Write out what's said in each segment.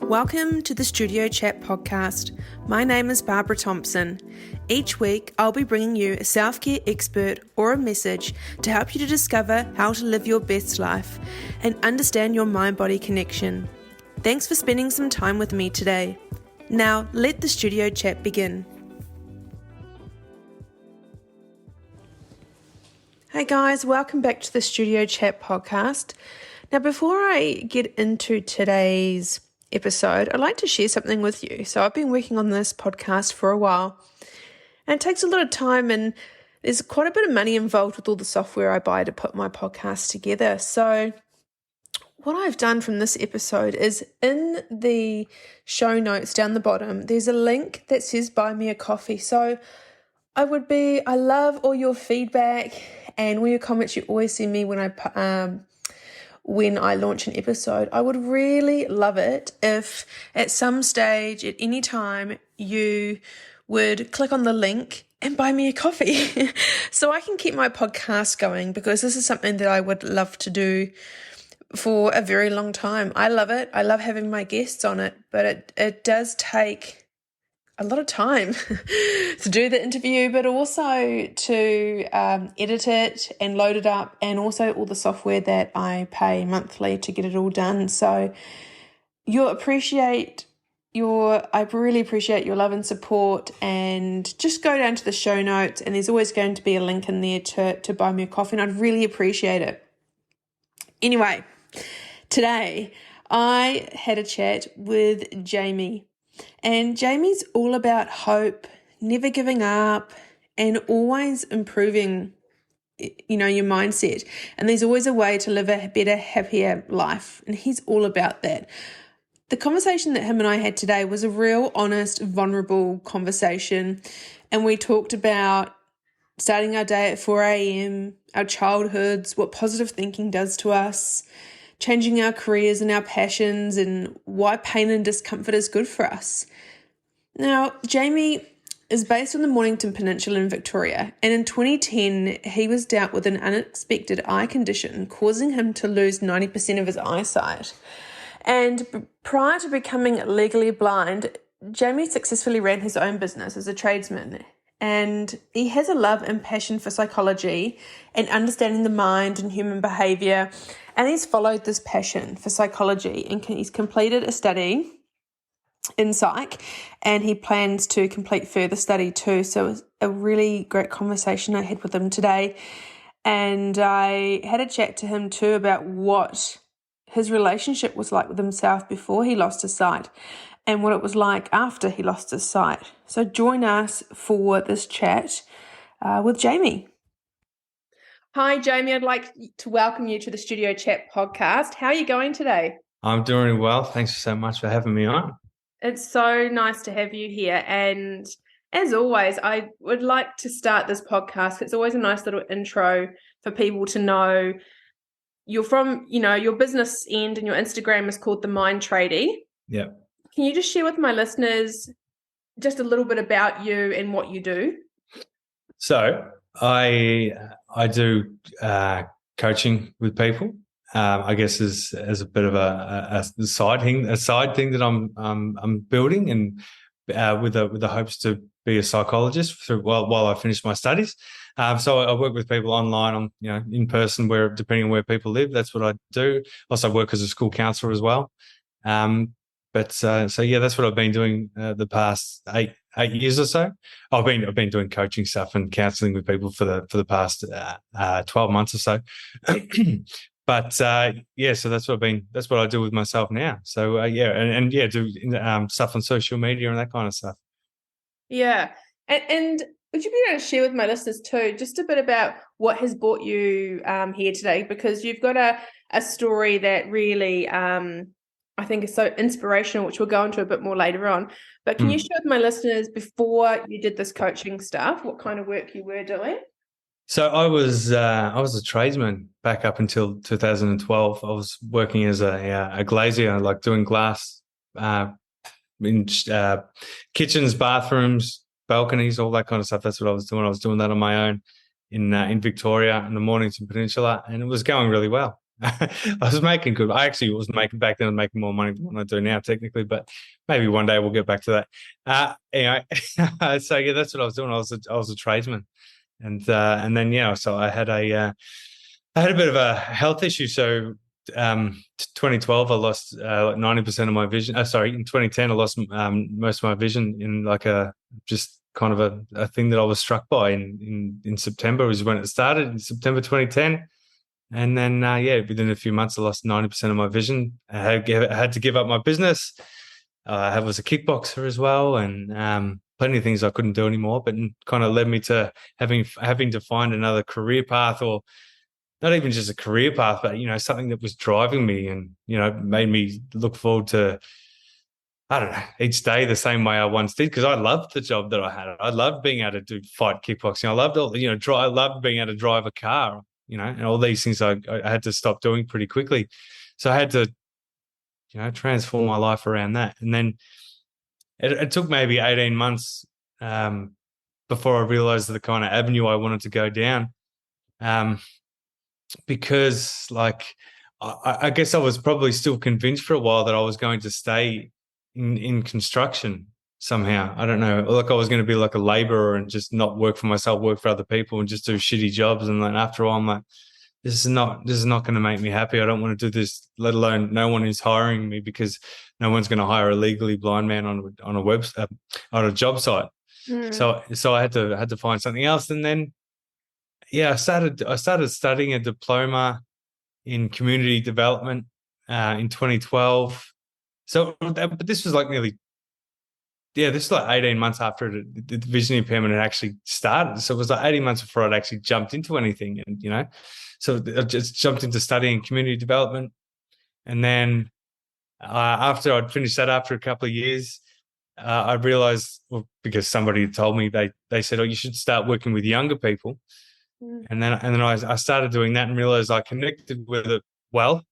Welcome to the Studio Chat podcast. My name is Barbara Thompson. Each week, I'll be bringing you a self-care expert or a message to help you to discover how to live your best life and understand your mind-body connection. Thanks for spending some time with me today. Now, let the Studio Chat begin. Hey guys, welcome back to the Studio Chat podcast. Now, before I get into today's episode, I'd like to share something with you. So I've been working on this podcast for a while, and it takes a lot of time, and there's quite a bit of money involved with all the software I buy to put my podcast together. So what I've done from this episode is in the show notes down the bottom, there's a link that says buy me a coffee. So I love all your feedback and all your comments you always send me when I launch an episode. I would really love it if at some stage, at any time, you would click on the link and buy me a coffee so I can keep my podcast going, because this is something that I would love to do for a very long time. I love it. I love having my guests on it, but it does take a lot of time to do the interview, but also to edit it and load it up, and also all the software that I pay monthly to get it all done. So I really appreciate your love and support, and just go down to the show notes and there's always going to be a link in there to buy me a coffee, and I'd really appreciate it. Anyway, today I had a chat with Jamie. And Jamie's all about hope, never giving up, and always improving, your mindset. And there's always a way to live a better, happier life. And he's all about that. The conversation that him and I had today was a real, honest, vulnerable conversation. And we talked about starting our day at 4 a.m., our childhoods, what positive thinking does to us, changing our careers and our passions, and why pain and discomfort is good for us. Now, Jamie is based on the Mornington Peninsula in Victoria, and in 2010, he was dealt with an unexpected eye condition, causing him to lose 90% of his eyesight. And prior to becoming legally blind, Jamie successfully ran his own business as a tradesman. And he has a love and passion for psychology and understanding the mind and human behaviour. And he's followed this passion for psychology, and he's completed a study in psych, and he plans to complete further study too. So it was a really great conversation I had with him today. And I had a chat to him too about what his relationship was like with himself before he lost his sight, and what it was like after he lost his sight. So join us for this chat with Jamie. Hi, Jamie. I'd like to welcome you to the Studio Chat podcast. How are you going today? I'm doing well. Thanks so much for having me on. It's so nice to have you here. And as always, I would like to start this podcast. It's always a nice little intro for people to know you're from, your business end, and your Instagram is called The Mind Tradie. Yeah. Can you just share with my listeners just a little bit about you and what you do? So I do coaching with people. I guess as a bit of a side thing that I'm building, and with the hopes to be a psychologist while I finish my studies. So I work with people online, in person, where depending on where people live. That's what I do. Also work as a school counsellor as well. So that's what I've been doing the past eight years or so. I've been doing coaching stuff and counselling with people for the past 12 months or so. So that's what I do with myself now. So do stuff on social media and that kind of stuff. Yeah, and would you be able to share with my listeners too just a bit about what has brought you here today? Because you've got a story that really I think is so inspirational, which we'll go into a bit more later on. But can you share with my listeners, before you did this coaching stuff, what kind of work you were doing? So I was a tradesman back up until 2012. I was working as a glazier, like doing glass in kitchens, bathrooms, balconies, all that kind of stuff. That's what I was doing. I was doing that on my own in Victoria, in the Mornington Peninsula, and it was going really well. I was making good. I actually was making back then. I was making more money than what I do now, technically, but maybe one day we'll get back to that. Anyway, so yeah, that's what I was doing. I was a tradesman, and then so I had a bit of a health issue. So 2012, I lost like 90% of my vision. Sorry, in 2010, I lost most of my vision in like a just kind of a thing that I was struck by in September was when it started in September 2010. And then, within a few months, I lost 90% of my vision. I had to give up my business. I was a kickboxer as well, and plenty of things I couldn't do anymore. But it kind of led me to having to find another career path, or not even just a career path, but something that was driving me and made me look forward to, I don't know, each day the same way I once did, because I loved the job that I had. I loved being able to fight kickboxing. I loved I loved being able to drive a car, and all these things I had to stop doing pretty quickly. So I had to, transform my life around that. And then it took maybe 18 months before I realized the kind of avenue I wanted to go down. Because I guess I was probably still convinced for a while that I was going to stay in construction somehow. I don't know, like I was going to be like a laborer and just not work for myself, work for other people and just do shitty jobs. And then after all, I'm like, this is not going to make me happy. I don't want to do this, let alone no one is hiring me, because no one's going to hire a legally blind man on a on a job site. So I had to find something else. And then I started studying a diploma in community development in 2012. So, but this was like this was like 18 months after the vision impairment had actually started. So it was like 18 months before I'd actually jumped into anything. And, so I just jumped into studying community development. And then after I'd finished that, after a couple of years, I realized, well, because somebody told me, they said, oh, you should start working with younger people. And then I started doing that and realized I connected with it well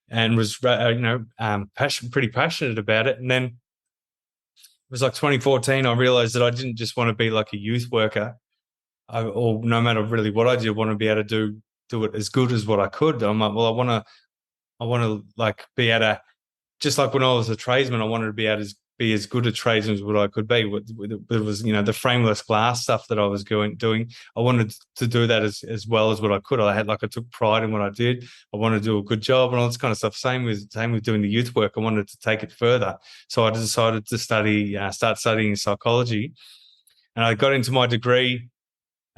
and was pretty passionate about it. And then it was like 2014, I realized that I didn't just want to be like a youth worker, or no matter really what I do, I want to be able to do it as good as what I could. I'm like, well, I want to like be able to, just like when I was a tradesman, I wanted to be able to be as good a tradesman as what I could be. It was, the frameless glass stuff that I was doing. I wanted to do that as well as what I could. I took pride in what I did. I wanted to do a good job and all this kind of stuff. Same with doing the youth work. I wanted to take it further. So I decided to start studying psychology. And I got into my degree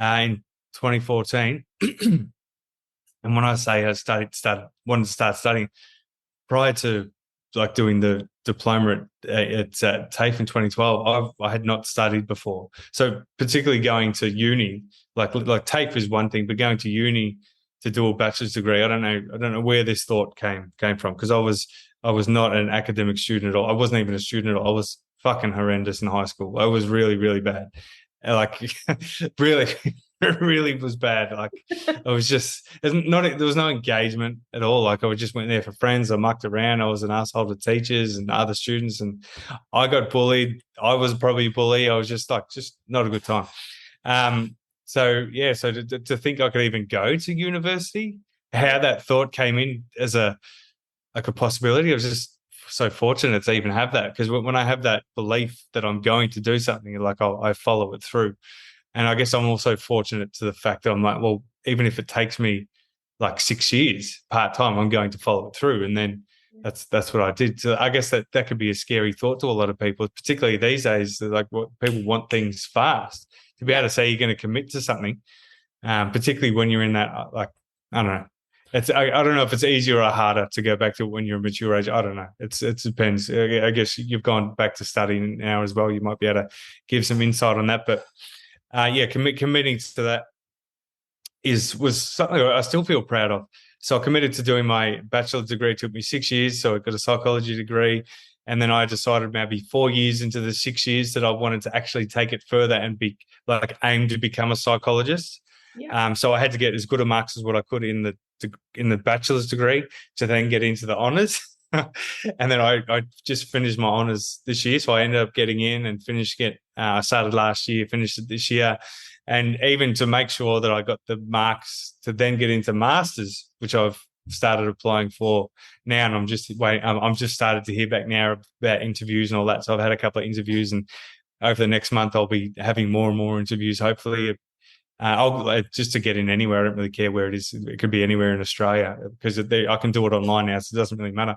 in 2014. And when I say I wanted to start studying, prior to like doing the diploma at TAFE in 2012, I had not studied before. So particularly going to uni, like TAFE is one thing, but going to uni to do a bachelor's degree, I don't know where this thought came from, because I was not an academic student at all. I wasn't even a student at all. I was fucking horrendous in high school. I was really, really bad. Like really, it really was bad. Like I was just there was no engagement at all. Like I just went there for friends. I mucked around. I was an asshole to teachers and other students, and I got bullied. I was probably a bully. I was just not a good time. So to think I could even go to university, how that thought came in as a possibility, I was just so fortunate to even have that, because when I have that belief that I'm going to do something, like I follow it through. And I guess I'm also fortunate to the fact that I'm like, well, even if it takes me like 6 years part-time, I'm going to follow it through. And then that's what I did. So I guess that could be a scary thought to a lot of people, particularly these days. Like, what people want things fast. To be able to say you're going to commit to something, particularly when you're in that, like, I don't know. I don't know if it's easier or harder to go back to when you're a mature age. I don't know. It depends. I guess you've gone back to studying now as well. You might be able to give some insight on that. But committing to that was something I still feel proud of. So I committed to doing my bachelor's degree. It took me 6 years. So I got a psychology degree. And then I decided maybe 4 years into the 6 years that I wanted to actually take it further and aim to become a psychologist. Yeah. So I had to get as good a marks as what I could in the bachelor's degree to then get into the honours. And then I just finished my honours this year. So I ended up getting in and I started last year, finished it this year. And even to make sure that I got the marks to then get into masters, which I've started applying for now, and I'm just waiting. I'm just started to hear back now about interviews and all that. So I've had a couple of interviews, and over the next month I'll be having more and more interviews. Hopefully, I'll just to get in anywhere. I don't really care where it is. It could be anywhere in Australia because I can do it online now, so it doesn't really matter.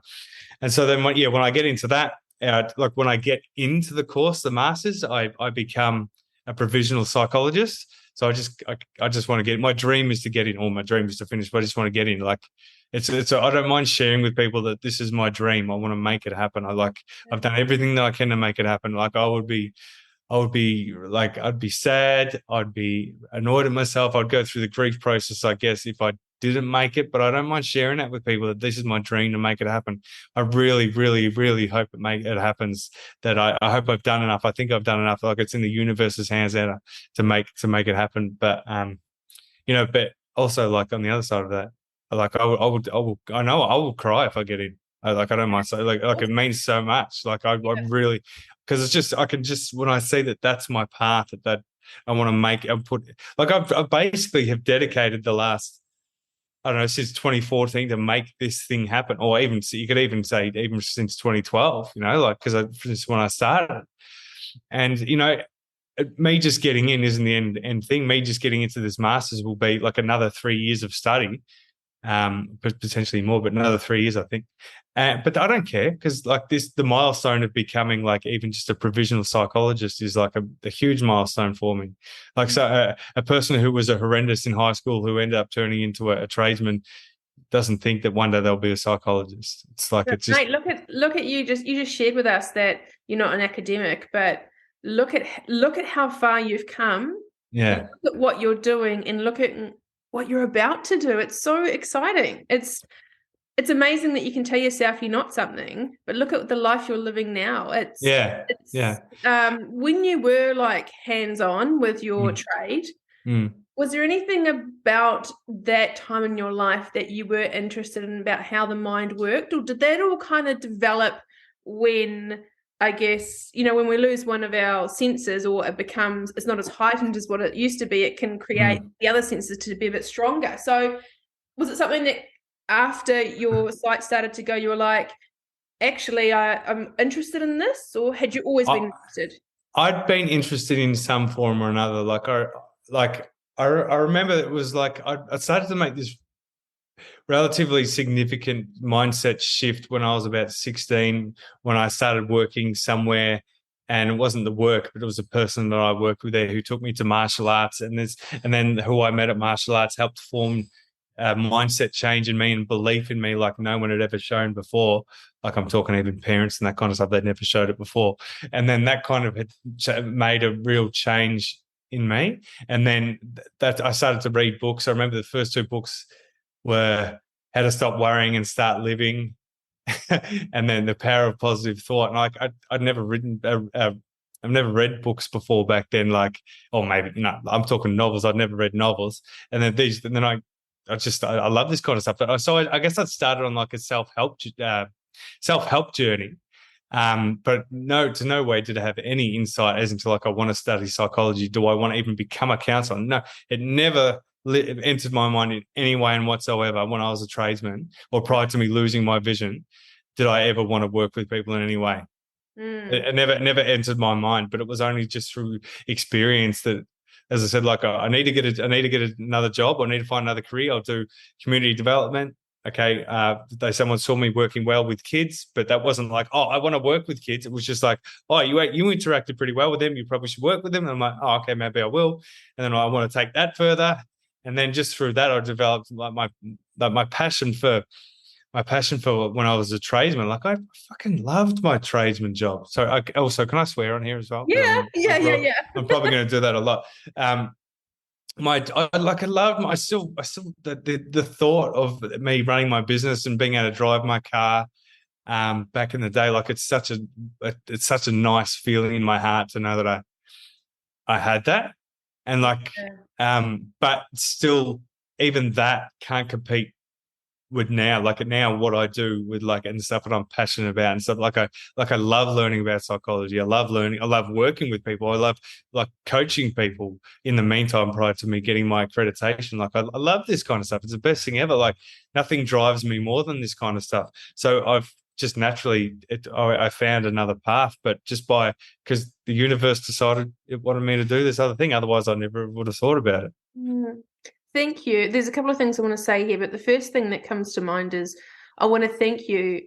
And so then, when I get into that, like when I get into the course, the masters, I become a provisional psychologist. So I just want to get. My dream is to get in, or my dream is to finish, but I just want to get in. Like it's. I don't mind sharing with people that this is my dream. I want to make it happen. I've done everything that I can to make it happen. Like I would be like, I'd be sad. I'd be annoyed at myself. I'd go through the grief process, I guess, if I didn't make it, but I don't mind sharing that with people that this is my dream to make it happen. I really, really, really hope it happens, that I hope I've done enough. I think I've done enough. Like it's in the universe's hands there to make it happen. But, but also like on the other side of that, like I know I will cry if I get in. I don't mind. So like it means so much. Like I really, because it's just, I can just, when I see that that's my path, that I want to make and put, like I basically have dedicated the last, I don't know, since 2014 to make this thing happen, or even you could even say even since 2012, like since when I started, and me just getting in isn't the end thing. Me just getting into this masters will be like another 3 years of study, but potentially more, but another 3 years, I think. But I don't care, because like the milestone of becoming like even just a provisional psychologist is like a huge milestone for me. Like, so a person who was a horrendous in high school who ended up turning into a tradesman doesn't think that one day they'll be a psychologist. It's like, it's just, mate, look at you just shared with us that you're not an academic, but look at how far you've come. yeah. Look at what you're doing, and look at what you're about to do. It's so exciting. It's amazing that you can tell yourself you're not something, but look at the life you're living now. It's when you were like hands-on with your trade, was there anything about that time in your life that you were interested in, about how the mind worked, or did that all kind of develop when, I guess, when we lose one of our senses, or it's not as heightened as what it used to be, it can create the other senses to be a bit stronger. So was it something that after your sight started to go, you were like, actually, I'm interested in this, or had you always been interested? I'd been interested in some form or another. I remember it was like I started to make this relatively significant mindset shift when I was about 16, when I started working somewhere, and it wasn't the work, but it was a person that I worked with there who took me to martial arts, and then who I met at martial arts helped form a mindset change in me and belief in me like no one had ever shown before. Like I'm talking even parents and that kind of stuff, they'd never showed it before. And then that kind of had made a real change in me. And then that I started to read books. I remember the first two books were How to Stop Worrying and Start Living, and then The Power of Positive Thought. And I'd never I've never read books before back then, or maybe no, I'm talking novels. I'd never read novels, and then I love this kind of stuff. So I guess I started on like a self-help journey, but to no way did I have any insight as into like, I want to study psychology. Do I want to even become a counsellor? No, it never entered my mind in any way and whatsoever when I was a tradesman, or prior to me losing my vision, did I ever want to work with people in any way. It never entered my mind. But it was only just through experience that, as I said, like I need to get another job. I need to find another career. I'll do community development. Okay. Someone saw me working well with kids, but that wasn't like, oh, I want to work with kids. It was just like, oh, you interacted pretty well with them. You probably should work with them. And I'm like, oh, okay, maybe I will. And then I want to take that further. And then just through that, I developed like my passion for when I was a tradesman. Like I fucking loved my tradesman job. So also, can I swear on here as well? Yeah. I'm probably going to do that a lot. I still the thought of me running my business and being able to drive my car back in the day, like it's such a nice feeling in my heart to know that I had that. And but still, even that can't compete with now, like now what I do with like and stuff that I'm passionate about and stuff. I love learning about psychology. I love working with people. I love like coaching people in the meantime prior to me getting my accreditation. Like I love this kind of stuff. It's the best thing ever. Like nothing drives me more than this kind of stuff. So I've just naturally I found another path, but just because the universe decided it wanted me to do this other thing. Otherwise I never would have thought about it. Mm. Thank you. There's a couple of things I want to say here, but the first thing that comes to mind is I want to thank you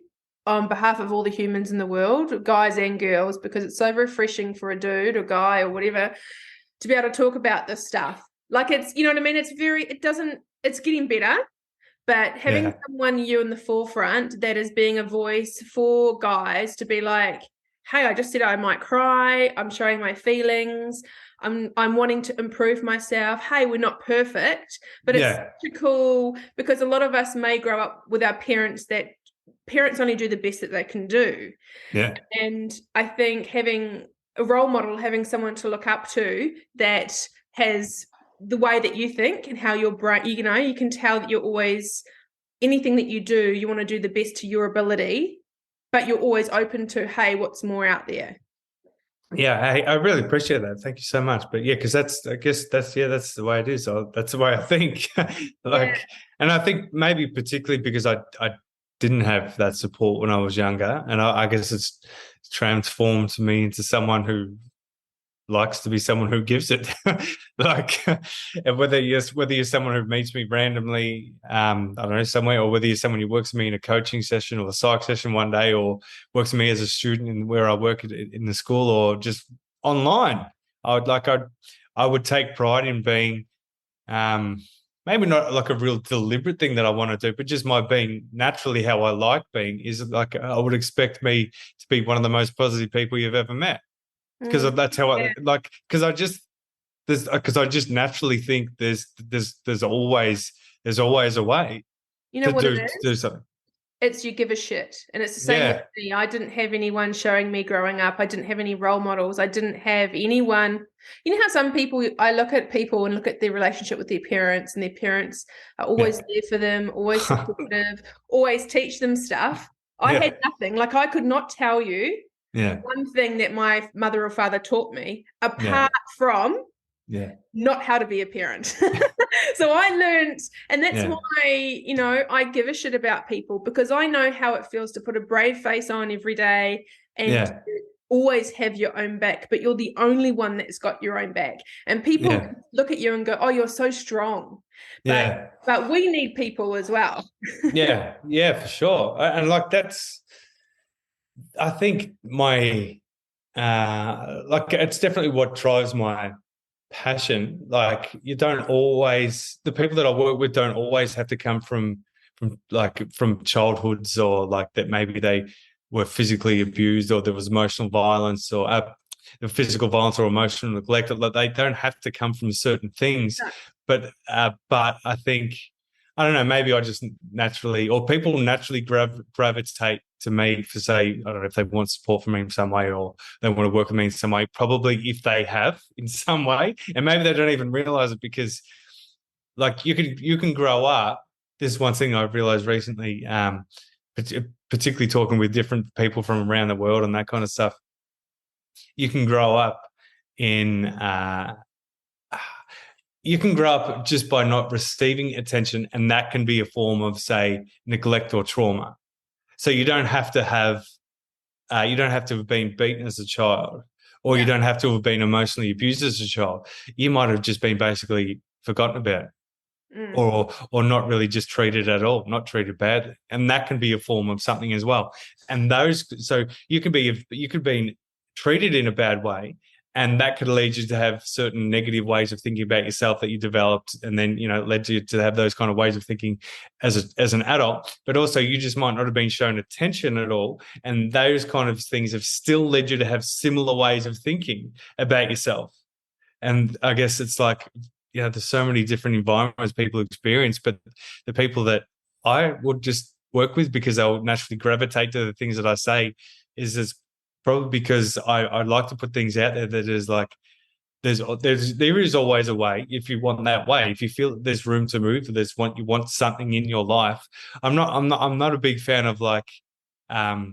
on behalf of all the humans in the world, guys and girls, because it's so refreshing for a dude or guy or whatever to be able to talk about this stuff. Like it's, you know what I mean? It's getting better, but having someone you in the forefront that is being a voice for guys to be like, hey, I just said I might cry. I'm showing my feelings. I'm wanting to improve myself. Hey, we're not perfect, but it's such a cool, because a lot of us may grow up with our parents that parents only do the best that they can do. Yeah. And I think having a role model, having someone to look up to that has the way that you think and how your brain, you know, you can tell that you're always, anything that you do, you want to do the best to your ability, but you're always open to, hey, what's more out there? Yeah, I really appreciate that. Thank you so much. But yeah, because that's the way it is. That's the way I think. And I think maybe particularly because I didn't have that support when I was younger, and I guess it's transformed me into someone who likes to be someone who gives it. Like whether you're someone who meets me randomly, I don't know, somewhere, or whether you're someone who works with me in a coaching session or a psych session one day, or works with me as a student in where I work in the school, or just online. I would take pride in being, maybe not like a real deliberate thing that I want to do, but just my being naturally how I like being is like I would expect me to be one of the most positive people you've ever met. Because that's how I like. Because I just naturally think there's always a way. You know what it is? To do something. It's you give a shit. And it's the same with me. I didn't have anyone showing me growing up. I didn't have any role models. I didn't have anyone. You know how some people, I look at people and look at their relationship with their parents, and their parents are always there for them, always supportive, always teach them stuff. I had nothing. Like I could not tell you one thing that my mother or father taught me apart from not how to be a parent. So I learned, and that's why, you know, I give a shit about people, because I know how it feels to put a brave face on every day and to always have your own back, but you're the only one that's got your own back. And people look at you and go, oh, you're so strong. But we need people as well. For sure. And like I think my like it's definitely what drives my passion. Like the people that I work with don't always have to come from childhoods, or like that maybe they were physically abused, or there was emotional violence, or physical violence or emotional neglect. They don't have to come from certain things. But I think, I don't know, maybe I just naturally, or people naturally gravitate to me for, say, I don't know, if they want support from me in some way, or they want to work with me in some way, probably if they have in some way. And maybe they don't even realize it, because like you can grow up. This is one thing I've realized recently, particularly talking with different people from around the world and that kind of stuff. You can grow up just by not receiving attention, and that can be a form of, say, neglect or trauma. So you don't have to have been beaten as a child, or you don't have to have been emotionally abused as a child. You might have just been basically forgotten about, or not really just treated at all, not treated badly, and that can be a form of something as well. And so you could be treated in a bad way, and that could lead you to have certain negative ways of thinking about yourself that you developed, and then, you know, led you to have those kind of ways of thinking as an adult. But also, you just might not have been shown attention at all, and those kind of things have still led you to have similar ways of thinking about yourself. And I guess it's like, you know, there's so many different environments people experience, but the people that I would just work with, because they'll naturally gravitate to the things that I say, is probably because I like to put things out there that is like there is always a way if you want that way. If you feel that there's room to move, or you want something in your life. I'm not a big fan of like, but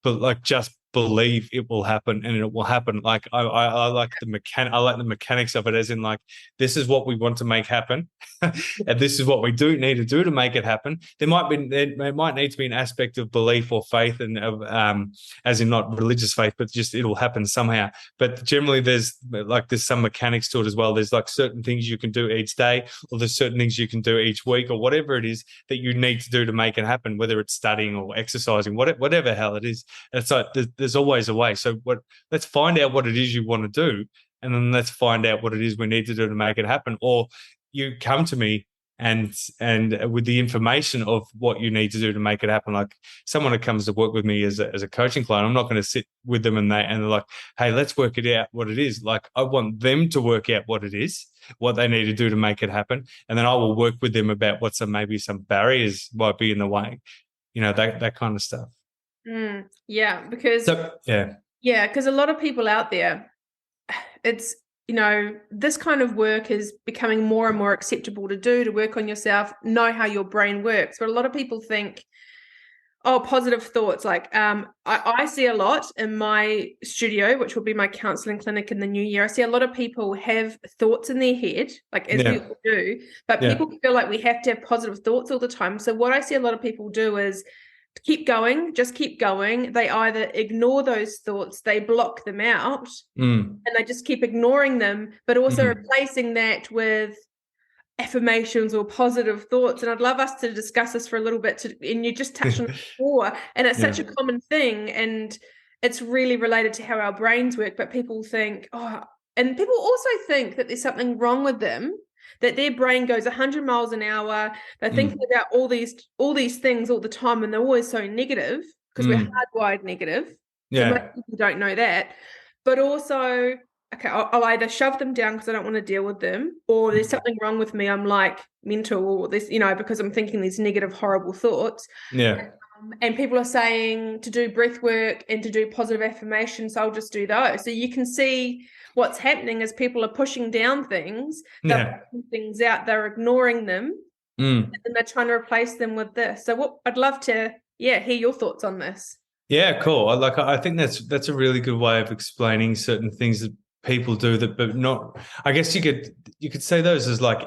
like just believe it will happen and it will happen. Like I like the mechanics of it, as in like, this is what we want to make happen, and this is what we do need to do to make it happen. There might need to be an aspect of belief or faith, and of as in not religious faith, but just it'll happen somehow. But generally, there's some mechanics to it as well. There's like certain things you can do each day, or there's certain things you can do each week, or whatever it is that you need to do to make it happen, whether it's studying or exercising, whatever hell it is. It's like there's always a way. So let's find out what it is you want to do, and then let's find out what it is we need to do to make it happen. Or you come to me and with the information of what you need to do to make it happen. Like someone who comes to work with me as a coaching client, I'm not going to sit with them and they're like, hey, let's work it out what it is. Like I want them to work out what it is, what they need to do to make it happen, and then I will work with them about what maybe some barriers might be in the way, that kind of stuff. Yeah, because because a lot of people out there, it's this kind of work is becoming more and more acceptable to do, to work on yourself, know how your brain works. But a lot of people think, oh, positive thoughts. Like I see a lot in my studio, which will be my counseling clinic in the new year. I see a lot of people have thoughts in their head, like as we all do, but people feel like we have to have positive thoughts all the time. So what I see a lot of people do is keep going, just keep going. They either ignore those thoughts, they block them out, and they just keep ignoring them, but also replacing that with affirmations or positive thoughts. And I'd love us to discuss this for a little bit, and you just touched on it before, and it's such a common thing, and it's really related to how our brains work. But people think, and people also think that there's something wrong with them, that their brain goes 100 miles an hour. They're thinking about all these things all the time, and they're always so negative because we're hardwired negative. So most people don't know that. But also, okay, I'll either shove them down because I don't want to deal with them, or there's something wrong with me. I'm like mental, or this, because I'm thinking these negative, horrible thoughts. Yeah. And people are saying to do breath work and to do positive affirmations, so I'll just do those. So you can see what's happening is people are pushing down things, they're pushing things out, they're ignoring them, and then they're trying to replace them with this. So I'd love to hear your thoughts on this. Yeah, cool. I think that's a really good way of explaining certain things that people do but not. I guess you could say those as like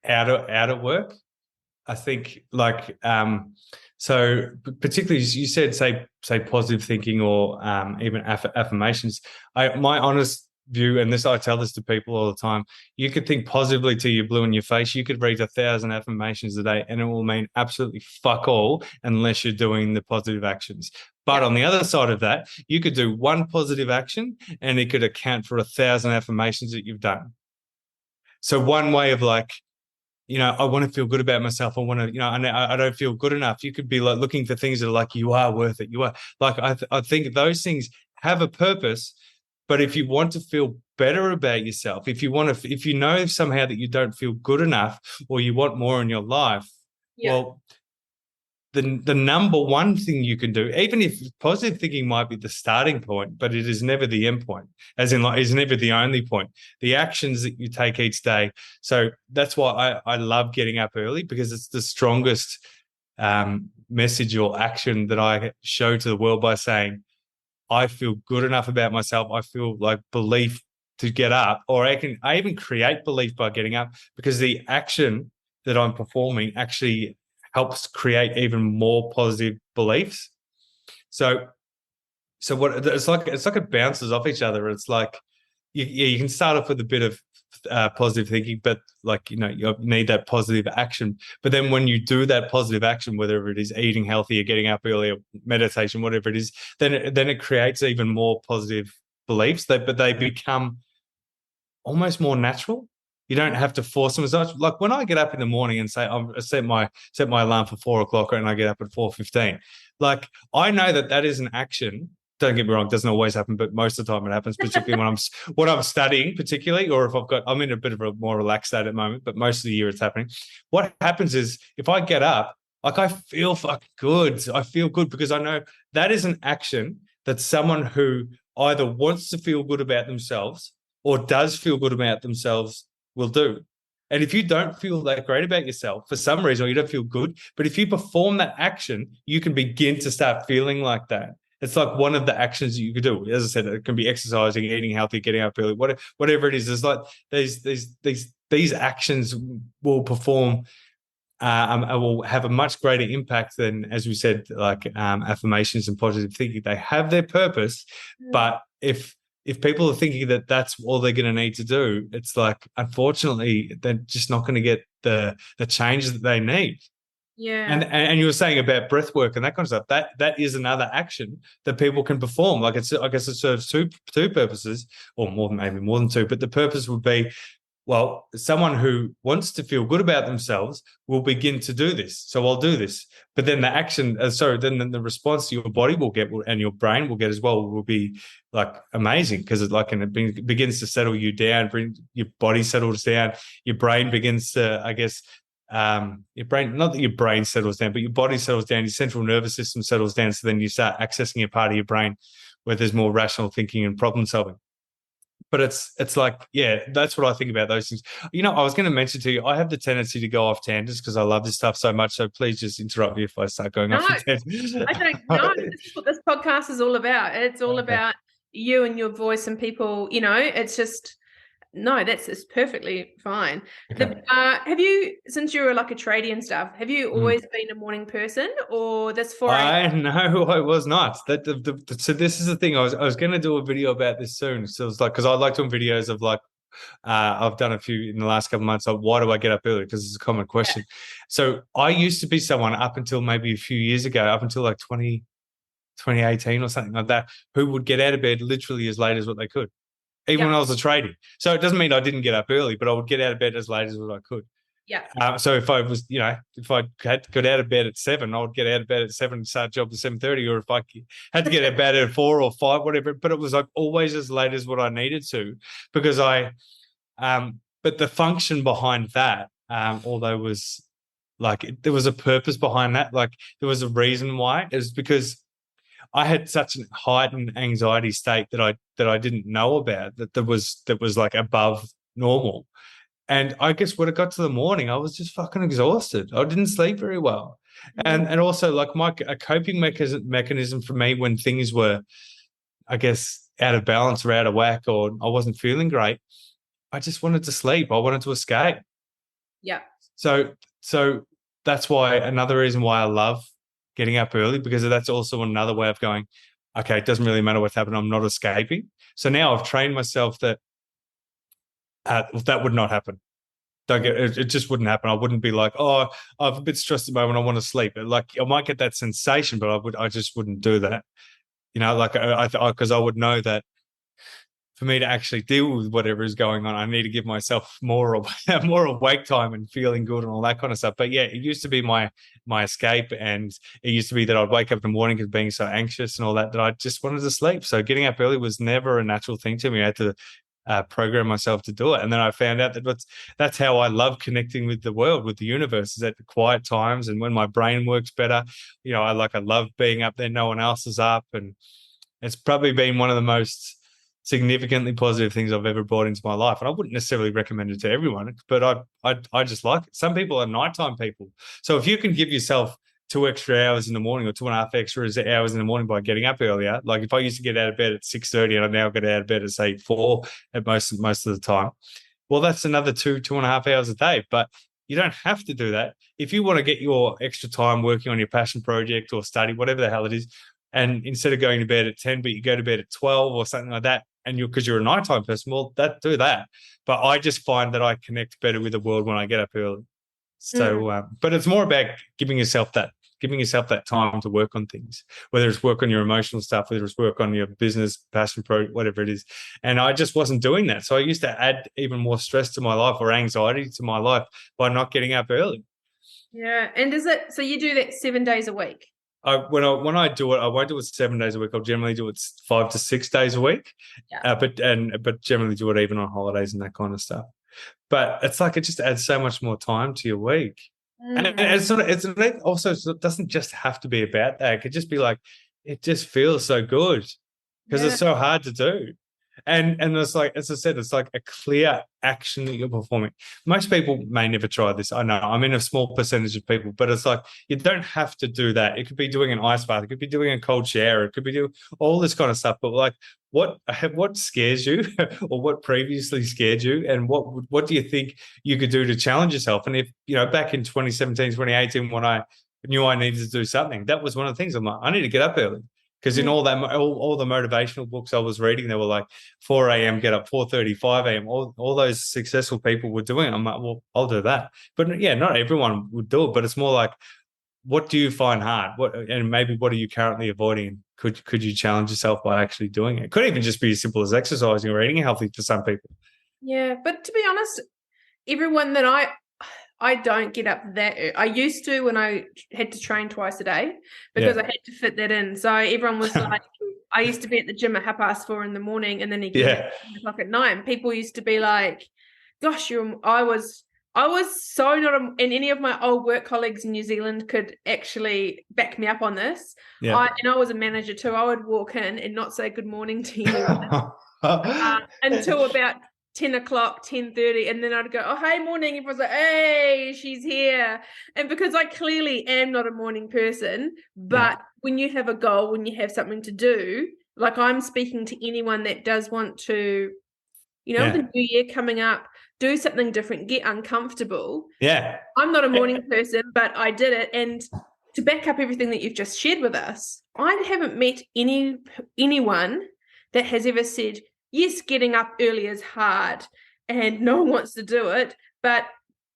out of work. I think like so particularly you said say positive thinking or even affirmations. My honest view, and I tell this to people all the time, you could think positively till you're blue in your face. You could read 1,000 affirmations a day and it will mean absolutely fuck all unless you're doing the positive actions. But on the other side of that, you could do one positive action and it could account for 1,000 affirmations that you've done. So one way of like, I want to feel good about myself. I want to, I don't feel good enough. You could be like looking for things that are like, you are worth it. You are like, I think those things have a purpose. But if you want to feel better about yourself, if you know somehow that you don't feel good enough or you want more in your life, well, the number one thing you can do, even if positive thinking might be the starting point, but it is never the end point, as in like is never the only point. The actions that you take each day. So that's why I love getting up early, because it's the strongest message or action that I show to the world by saying, I feel good enough about myself. I feel like belief to get up, or I even create belief by getting up, because the action that I'm performing actually helps create even more positive beliefs. So what it's like it bounces off each other. It's like you can start off with a bit of positive thinking, but like you need that positive action. But then when you do that positive action, whether it is eating healthy or getting up earlier, meditation, whatever it is, then it creates even more positive beliefs. But they become almost more natural. You don't have to force them as much. Like when I get up in the morning and say I set my alarm for 4:00 and I get up at 4:15, like I know that is an action. Don't get me wrong, it doesn't always happen, but most of the time it happens, particularly when I'm studying, particularly, or if I'm in a bit of a more relaxed state at the moment, but most of the year it's happening. What happens is if I get up, like I feel fucking good. I feel good because I know that is an action that someone who either wants to feel good about themselves or does feel good about themselves will do. And if you don't feel that great about yourself for some reason, or you don't feel good, but if you perform that action, you can begin to start feeling like that. It's like one of the actions that you could do. As I said, it can be exercising, eating healthy, getting up early, whatever it is. There's like these actions will perform. Will have a much greater impact than, as we said, like affirmations and positive thinking. They have their purpose, but if people are thinking that that's all they're going to need to do, it's like, unfortunately, they're just not going to get the change that they need. Yeah. And you were saying about breath work and that kind of stuff. That is another action that people can perform. Like, I guess it serves two purposes, or maybe more than two. But the purpose would be, well, someone who wants to feel good about themselves will begin to do this. So I'll do this. But then the action, then the response your body will get, and your brain will get as well, will be like amazing, because it begins to settle you down, your body settles down, your brain begins to, I guess, your brain, not that your brain settles down, but your body settles down, your central nervous system settles down. So then you start accessing a part of your brain where there's more rational thinking and problem solving. But it's like, yeah, that's what I think about those things. I was going to mention to you, I have the tendency to go off tangents because I love this stuff so much. So please just interrupt me if I start going off tangents. I don't know. This is what this podcast is all about. It's all about you and your voice and people. It's just, no, it's perfectly fine. Okay. Have you, since you were like a tradie and stuff, have you always been a morning person, or this 4 a.m.? No, I was not. So this is the thing. I was going to do a video about this soon. So it was like, because I like doing videos of like, I've done a few in the last couple of months. Like, why do I get up early? Because it's a common question. Yeah. So I used to be someone up until maybe a few years ago, up until like 2018 or something like that, who would get out of bed literally as late as what they could, even when I was a tradie. So it doesn't mean I didn't get up early, but I would get out of bed as late as what I could. Yeah. So if I was, if I had to get out of bed at 7, I would get out of bed at 7 and start job at 7:30, or if I had to get out of bed at 4 or 5, whatever. But it was like always as late as what I needed to, because but the function behind that, although was like, there was a purpose behind that. Like, there was a reason why. It was because I had such a heightened anxiety state that I didn't know about, that was like above normal. And I guess when it got to the morning, I was just fucking exhausted. I didn't sleep very well. And also, like, a coping mechanism for me when things were, I guess, out of balance or out of whack, or I wasn't feeling great, I just wanted to sleep. I wanted to escape. Yeah. So that's why, another reason why I love getting up early, because that's also another way of going, okay, it doesn't really matter what's happening, I'm not escaping. So now I've trained myself that that would not happen. It just wouldn't happen. I wouldn't be like, oh, I'm a bit stressed at the moment, I want to sleep. Like, I might get that sensation, but I just wouldn't do that. Like, because I would know that for me to actually deal with whatever is going on, I need to give myself more awake time and feeling good and all that kind of stuff. But yeah, it used to be my escape, and it used to be that I'd wake up in the morning because being so anxious and all that I just wanted to sleep. So getting up early was never a natural thing to me. I had to program myself to do it. And then I found out that that's how I love connecting with the world, with the universe, is at the quiet times and when my brain works better. I love being up there, no one else is up. And it's probably been one of the most significantly positive things I've ever brought into my life. And I wouldn't necessarily recommend it to everyone, but I just like it. Some people are nighttime people. So if you can give yourself 2 extra hours in the morning, or 2.5 extra hours in the morning by getting up earlier. Like, if I used to get out of bed at 6:30 and I now get out of bed at, say, 4 at most of the time, well, that's another 2.5 hours a day. But you don't have to do that. If you want to get your extra time working on your passion project or study, whatever the hell it is, and instead of going to bed at 10, but you go to bed at 12 or something like that, and because you're a nighttime person, well, do that. But I just find that I connect better with the world when I get up early. So, but it's more about giving yourself that time to work on things, whether it's work on your emotional stuff, whether it's work on your business, passion project, whatever it is. And I just wasn't doing that. So I used to add even more stress to my life, or anxiety to my life, by not getting up early. Yeah. And so you do that 7 days a week? When I do it, I won't do it 7 days a week. I'll generally do it 5 to 6 days a week. Yeah. But generally do it even on holidays and that kind of stuff. But it's like, it just adds so much more time to your week. And it doesn't just have to be about that. It could just be like, it just feels so good because it's so hard to do. And it's like, as I said, it's like a clear action that you're performing. Most people may never try this. I know I'm in a small percentage of people, but it's like you don't have to do that. It could be doing an ice bath, it could be doing a cold shower, it could be doing all this kind of stuff. But like, what scares you, or what previously scared you, and what do you think you could do to challenge yourself? And if back in 2017, 2018, when I knew I needed to do something, that was one of the things. I'm like, I need to get up early. Because in all the motivational books I was reading, they were like 4 a.m., get up, 4:30, 5 a.m. All those successful people were doing it. I'm like, well, I'll do that. But yeah, not everyone would do it. But it's more like, what do you find hard? And maybe what are you currently avoiding? Could you challenge yourself by actually doing it? Could even just be as simple as exercising or eating healthy for some people. Yeah, but to be honest, everyone that I don't get up that early. I used to when I had to train twice a day because I had to fit that in. So everyone was like, I used to be at the gym at 4:30 in the morning and then again at 10:00 at night. And people used to be like, gosh, I was so not, and any of my old work colleagues in New Zealand could actually back me up on this. I was a manager too. I would walk in and not say good morning to anyone until about 10:00, 10:30, and then I'd go, oh, hey, morning. Everyone's like, hey, she's here. And because I clearly am not a morning person, but when you have a goal, when you have something to do, like I'm speaking to anyone that does want to, with the new year coming up, do something different, get uncomfortable. Yeah. I'm not a morning person, but I did it. And to back up everything that you've just shared with us, I haven't met anyone that has ever said, yes, getting up early is hard and no one wants to do it, but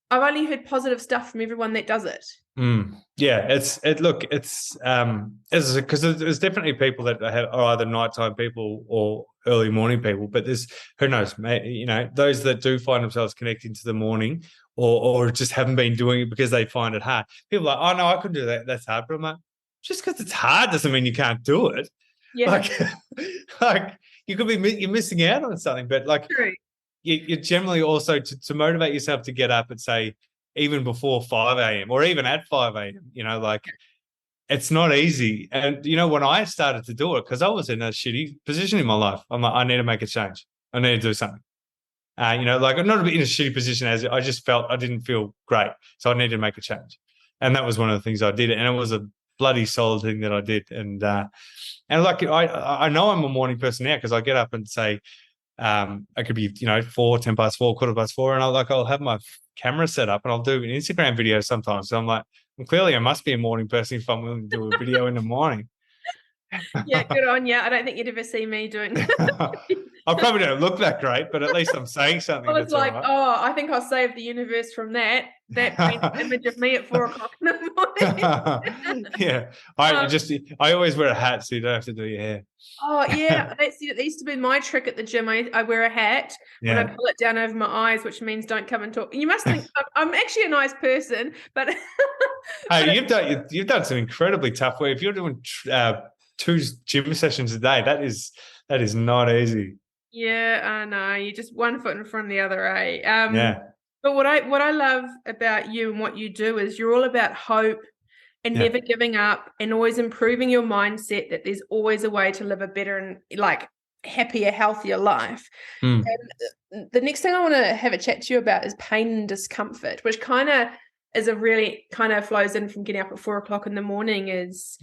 I've only heard positive stuff from everyone that does it. Yeah, it's because there's definitely people that are either nighttime people or early morning people, but there's, who knows, those that do find themselves connecting to the morning or just haven't been doing it because they find it hard. People are like, oh no, I couldn't do that. That's hard. But I'm like, just because it's hard doesn't mean you can't do it. Yeah. Like you could be, you're missing out on something, but like you generally also to motivate yourself to get up and say, even before 5 a.m. or even at 5 a.m., like it's not easy. And, when I started to do it, because I was in a shitty position in my life, I'm like, I need to make a change. I need to do something. Like I'm not in a shitty position as I just felt I didn't feel great. So I needed to make a change. And that was one of the things I did. And it was a bloody solid thing that I did. And like, I know I'm a morning person now because I get up and say, I could be, 4, 10 past 4, 4:15, and I'll have my camera set up and I'll do an Instagram video sometimes. So I'm like, clearly I must be a morning person if I'm willing to do a video in the morning. Yeah, good on you. I don't think you'd ever see me doing that. I probably don't look that great, but at least I'm saying something. I was like, I think I'll save the universe from that image of me at 4:00 in the morning. Yeah, I always wear a hat so you don't have to do your hair. Oh yeah, that used to be my trick at the gym. I wear a hat when I pull it down over my eyes, which means don't come and talk. You must think I'm actually a nice person, but hey, you've done some incredibly tough work. If you're doing 2 gym sessions a day, that is not easy. Yeah, I know. You're just one foot in front of the other, eh? But what I love about you and what you do is you're all about hope and never giving up and always improving your mindset that there's always a way to live a better and like happier, healthier life. And the next thing I want to have a chat to you about is pain and discomfort, which kind of flows in from getting up at 4:00 in the morning is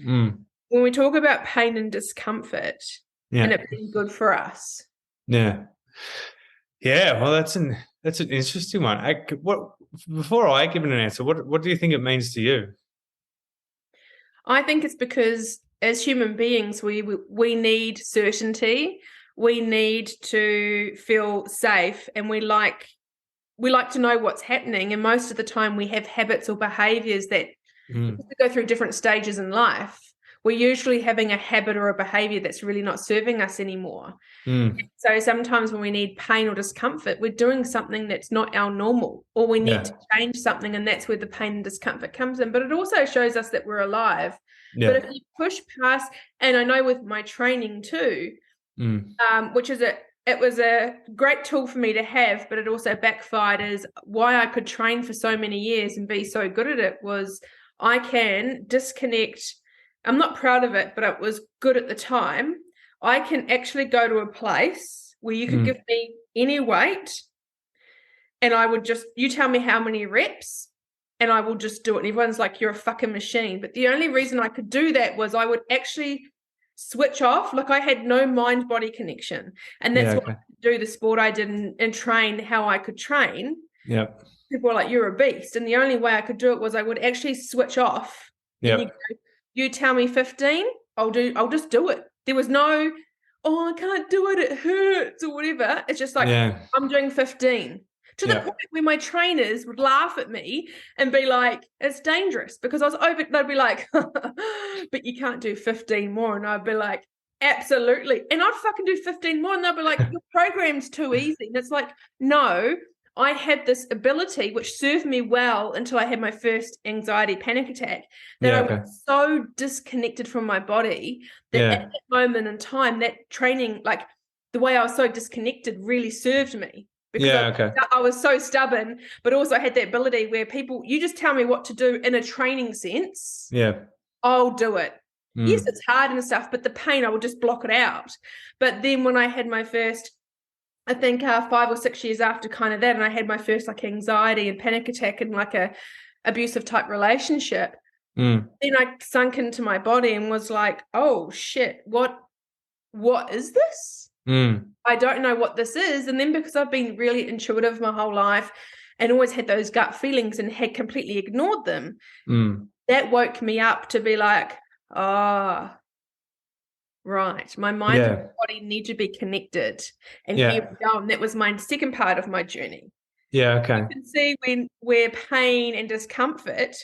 when we talk about pain and discomfort and it being good for us. Yeah. Well, that's an interesting one. Before I give an answer, what do you think it means to you? I think it's because as human beings, we need certainty. We need to feel safe, and we like to know what's happening. And most of the time, we have habits or behaviors that go through different stages in life. We're usually having a habit or a behavior that's really not serving us anymore. So sometimes when we need pain or discomfort, we're doing something that's not our normal, or we need to change something, and that's where the pain and discomfort comes in. But it also shows us that we're alive. But if you push past, and I know with my training too, which is it was a great tool for me to have, but it also backfired, is why I could train for so many years and be so good at it was I can disconnect. I'm not proud of it, but it was good at the time. I can actually go to a place where you could give me any weight and I would just, you tell me how many reps and I will just do it. And everyone's like, you're a fucking machine. But the only reason I could do that was I would actually switch off. Like I had no mind-body connection. And that's why I could do the sport I did and train how I could train. Yeah. People were like, you're a beast. And the only way I could do it was I would actually switch off. Yeah. You tell me 15, I'll just do it. There was no, oh, I can't do it, it hurts or whatever. It's just like, I'm doing 15. To the point where my trainers would laugh at me and be like, it's dangerous because I was over, they'd be like, but you can't do 15 more. And I'd be like, absolutely. And I'd fucking do 15 more. And they'd be like, your program's too easy. And it's like, no, I had this ability which served me well until I had my first anxiety panic attack that I was so disconnected from my body that at that moment in time, that training, like the way I was so disconnected really served me. Because I was so stubborn, but also I had that ability where people, you just tell me what to do in a training sense. Yeah. I'll do it. Yes, it's hard and stuff, but the pain, I will just block it out. But then when I had my first, I think 5 or 6 years after kind of that, and I had my first like anxiety and panic attack in like a abusive type relationship, then I sunk into my body and was like, oh shit, what is this? I don't know what this is. And then because I've been really intuitive my whole life and always had those gut feelings and had completely ignored them, that woke me up to be like, right, my mind and my body need to be connected. And here we go. And that was my second part of my journey. Yeah, okay. You can see where pain and discomfort,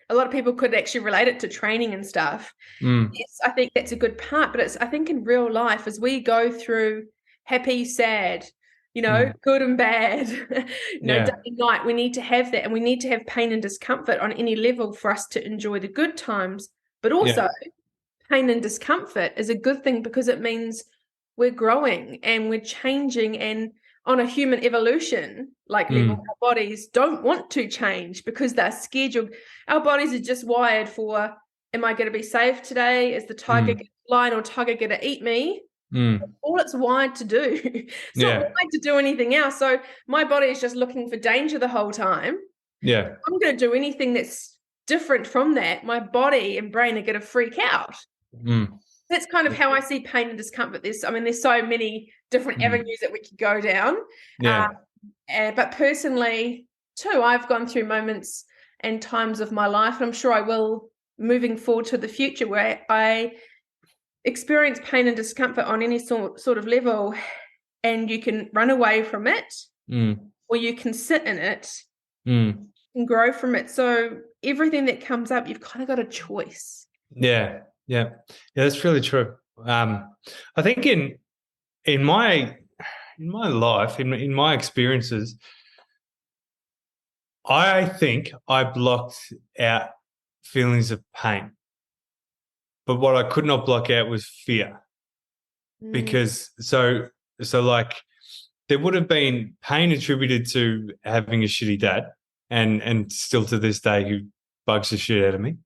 a lot of people could actually relate it to training and stuff. Yes, I think that's a good part. But I think in real life, as we go through happy, sad, good and bad, day and night, we need to have that. And we need to have pain and discomfort on any level for us to enjoy the good times. But also pain and discomfort is a good thing because it means we're growing and we're changing, and on a human evolution level, our bodies don't want to change because they're scheduled. Our bodies are just wired for, am I going to be safe today? Is the tiger lion or tiger going to eat me? All it's wired to do. It's not wired to do anything else. So my body is just looking for danger the whole time. Yeah. If I'm going to do anything that's different from that, my body and brain are going to freak out. That's kind of how I see pain and discomfort. There's so many different avenues that we could go down. But personally, too, I've gone through moments and times of my life, and I'm sure I will moving forward to the future, where I experience pain and discomfort on any sort of level, and you can run away from it or you can sit in it and grow from it. So everything that comes up, you've kind of got a choice. Yeah, that's really true. I think in my life, in my experiences, I think I blocked out feelings of pain, but what I could not block out was fear, because so like there would have been pain attributed to having a shitty dad, and still to this day who bugs the shit out of me.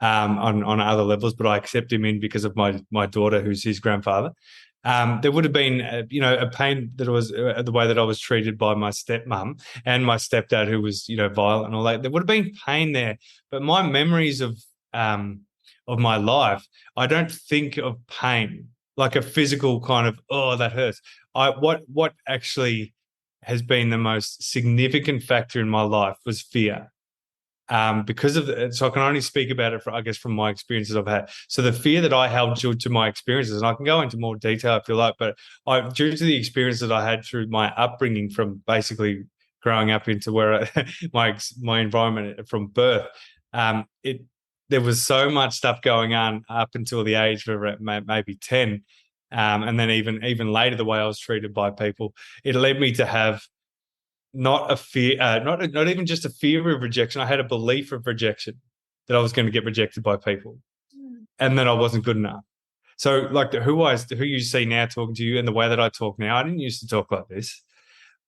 On other levels, but I accept him in because of my daughter, who's his grandfather. There would have been, a pain that was the way that I was treated by my stepmom and my stepdad, who was, violent and all that. There would have been pain there, but my memories of my life, I don't think of pain like a physical kind of, oh, that hurts. What actually has been the most significant factor in my life was fear. Because of so I can only speak about it from my experiences I've had. So the fear that I held due to my experiences, and I can go into more detail if you like, but due to the experience that I had through my upbringing, from basically growing up into where my environment from birth, there was so much stuff going on up until the age of maybe 10, and then even later, the way I was treated by people, it led me to have not a fear, not even just a fear of rejection. I had a belief of rejection, that I was going to get rejected by people, and that I wasn't good enough. So, like who you see now talking to you, and the way that I talk now, I didn't used to talk like this.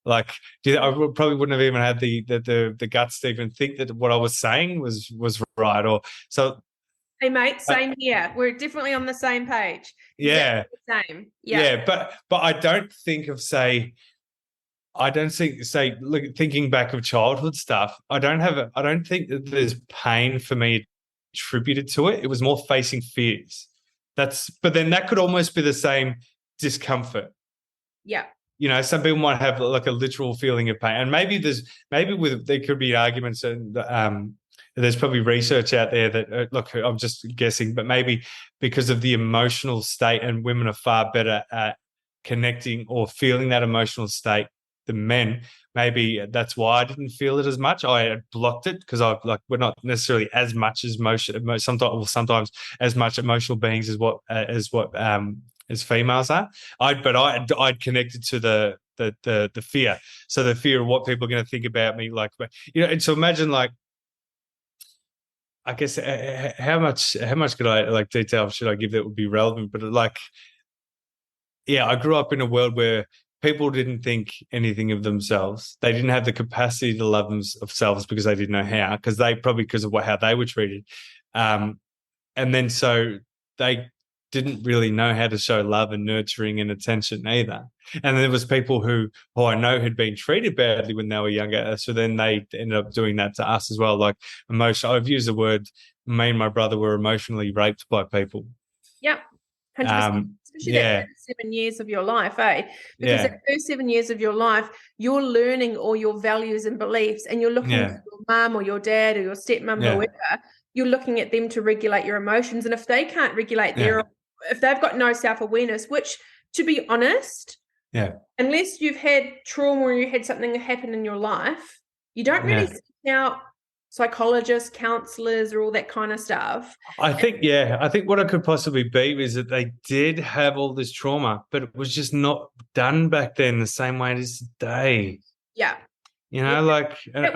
Like, I probably wouldn't have even had the guts to even think that what I was saying was right. Or so. Hey, mate, same here. We're definitely on the same page. Yeah. Exactly the same. Yeah. But I don't think of, look, thinking back of childhood stuff, I don't think that there's pain for me attributed to it. It was more facing fears. But then that could almost be the same discomfort. Yeah. Some people might have like a literal feeling of pain, and there could be arguments, and there's probably research out there that look, I'm just guessing, but maybe because of the emotional state, and women are far better at connecting or feeling that emotional state than men. Maybe that's why I didn't feel it as much. I had blocked it because we're not necessarily as much as sometimes as much emotional beings as females are. I'd connected to the fear. So the fear of what people are going to think about me, and so imagine, like, I guess, how much could I, like, detail should I give that would be relevant? But I grew up in a world where people didn't think anything of themselves. They didn't have the capacity to love themselves because they didn't know how, because of how they were treated. And then so they didn't really know how to show love and nurturing and attention either. And there was people who I know had been treated badly when they were younger. So then they ended up doing that to us as well. Like, I've used the word, me and my brother were emotionally raped by people. Yep. 100%. Especially that first 7 years of your life, eh? Because that first 7 years of your life, you're learning all your values and beliefs, and you're looking to your mum or your dad or your stepmom, whoever, you're looking at them to regulate your emotions. And if they can't regulate if they've got no self-awareness, which, to be honest, unless you've had trauma or you had something happen in your life, you don't really seek out psychologists, counselors, or all that kind of stuff. I think what it could possibly be is that they did have all this trauma, but it was just not done back then the same way it is today. Yeah. I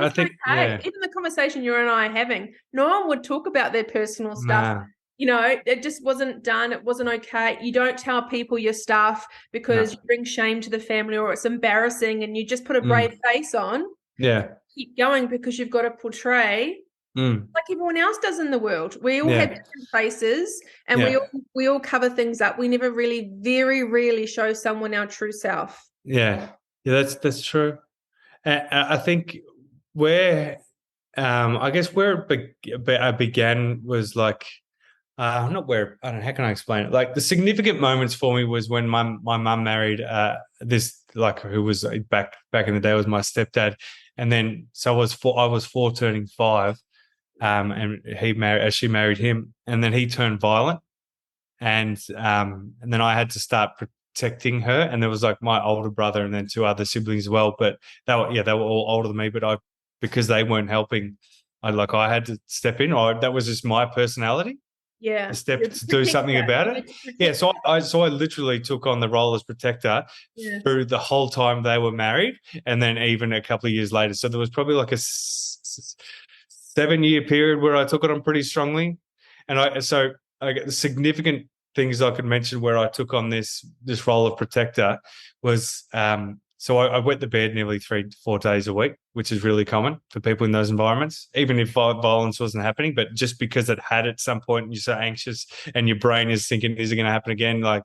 think, even the conversation you and I are having, no one would talk about their personal stuff. It just wasn't done. It wasn't okay. You don't tell people your stuff because you bring shame to the family, or it's embarrassing, and you just put a brave face on. Yeah. Keep going because you've got to portray like everyone else does in the world. We all have different faces, and we all cover things up. We never really, very rarely show someone our true self. Yeah, that's true. I think I guess where it began was like, not where, I don't know, how can I explain it? Like, the significant moments for me was when my mum married this, like, who was back in the day was my stepdad, and then so I was 4 turning 5, and she married him, and then he turned violent, and then I had to start protecting her, and there was like my older brother and then 2 other siblings as well, but they were all older than me, but because they weren't helping, I had to step in, or that was just my personality. Yeah, to do something about it. Yeah, so I literally took on the role as protector through the whole time they were married, and then even a couple of years later. So there was probably like a 7-year period where I took it on pretty strongly, and I get the significant things I could mention where I took on this role of protector was so I wet the bed nearly 3-4 days a week, which is really common for people in those environments, even if violence wasn't happening. But just because it had at some point, and you're so anxious, and your brain is thinking, "Is it going to happen again?" So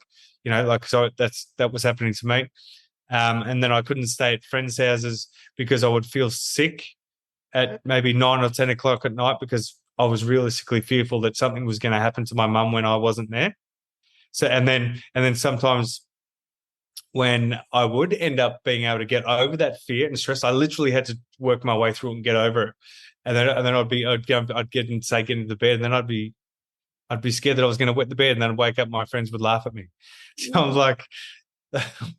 that was happening to me. And then I couldn't stay at friends' houses because I would feel sick at maybe 9 or 10 o'clock at night because I was realistically fearful that something was going to happen to my mum when I wasn't there. So and then sometimes, when I would end up being able to get over that fear and stress, I literally had to work my way through it and get over it. And then I'd get into the bed, and then I'd be scared that I was going to wet the bed, and then I'd wake up, my friends would laugh at me. So I was like,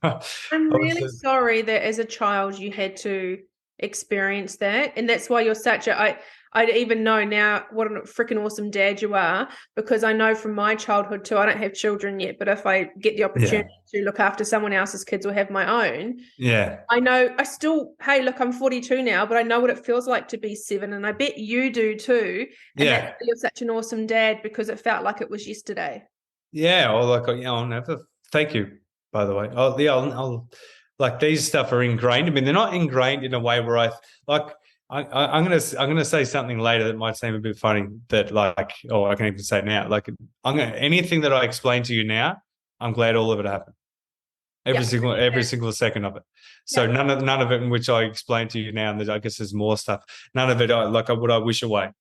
I'm really sorry that as a child you had to experience that, and that's why you're such a I even know now what a freaking awesome dad you are, because I know from my childhood too. I don't have children yet, but if I get the opportunity to look after someone else's kids or have my own, I know hey, look, I'm 42 now, but I know what it feels like to be 7, and I bet you do too. And that's why you're such an awesome dad, because it felt like it was yesterday. Yeah, or I'll never. Thank you, by the way. I'll like, these stuff are ingrained. I mean, they're not ingrained in a way where I like. I'm gonna say something later that might seem a bit funny. That like, or I can even say now. Like, anything that I explain to you now, I'm glad all of it happened. Yeah. Every single second of it. So Yeah. none of it in which I explain to you now, and I guess there's more stuff. None of it would I wish away.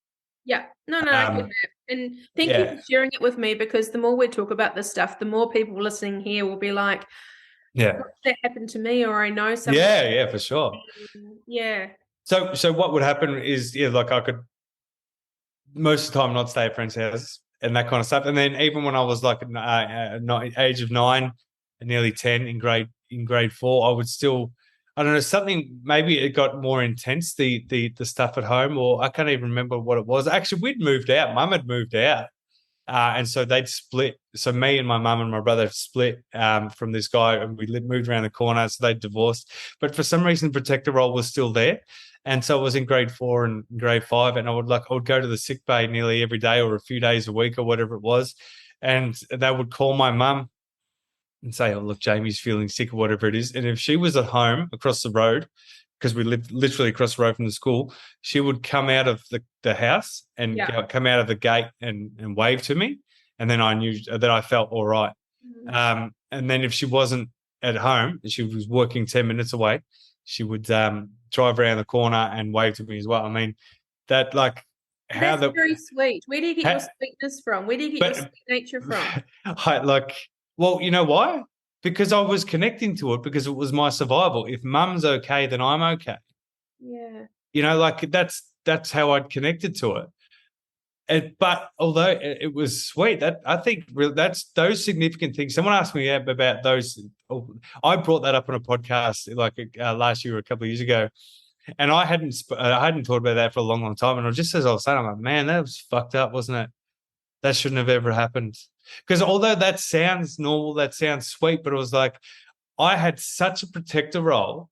Yeah. No, I get Um, that. And thank you for yeah, sharing it with me, because the more we talk about this stuff, the more people listening here will be like, yeah, that happened to me, or I know someone. yeah, for sure. Yeah. So what would happen is, yeah, like I could most of the time not stay at friends' houses and that kind of stuff. And then even when I was like age of 9 and nearly 10 in grade 4, I would still, I don't know, something, maybe it got more intense, the stuff at home, or I can't even remember what it was. Actually, we'd moved out. Mum had moved out. And so they'd split. So me and my mum and my brother split from this guy, and we moved around the corner. So they divorced. But for some reason, the protector role was still there. And so I was in grade 4 and grade 5, and I would go to the sick bay nearly every day or a few days a week or whatever it was. And they would call my mum and say, "Oh, look, Jamie's feeling sick," or whatever it is. And if she was at home across the road, because we lived literally across the road from the school, she would come out of the house and come out of the gate and wave to me. And then I knew that I felt all right. And then if she wasn't at home, she was working 10 minutes away, she would drive around the corner and wave to me as well. I mean, that like how That's very sweet. Where do you get your sweetness from? Where do you get your sweet nature from? Well, you know why? Because I was connecting to it, because it was my survival. If mum's okay, then I'm okay. Yeah. You know, like that's how I'd connected to it. But although it was sweet, that I think that's those significant things. Someone asked me about those. I brought that up on a podcast like last year or a couple of years ago, and I hadn't thought about that for a long, long time. And just as I was saying, I'm like, man, that was fucked up, wasn't it? That shouldn't have ever happened. Because although that sounds normal, that sounds sweet, but it was like I had such a protector role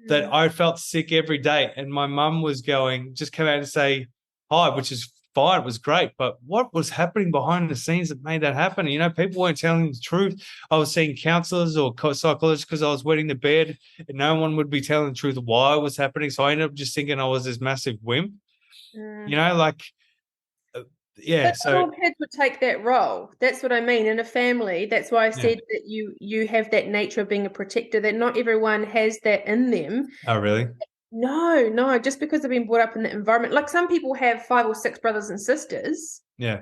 that I felt sick every day. And my mum was just come out and say hi, which is fine. It was great. But what was happening behind the scenes that made that happen? You know, people weren't telling the truth. I was seeing counselors or psychologists because I was wetting the bed, and no one would be telling the truth why it was happening. So I ended up just thinking I was this massive wimp. You know, like, yeah. But not all kids would take that role. That's what I mean. In a family, that's why I said that you have that nature of being a protector, that not everyone has that in them. Oh, really? No, just because they've been brought up in that environment. Like some people have 5 or 6 brothers and sisters. Yeah.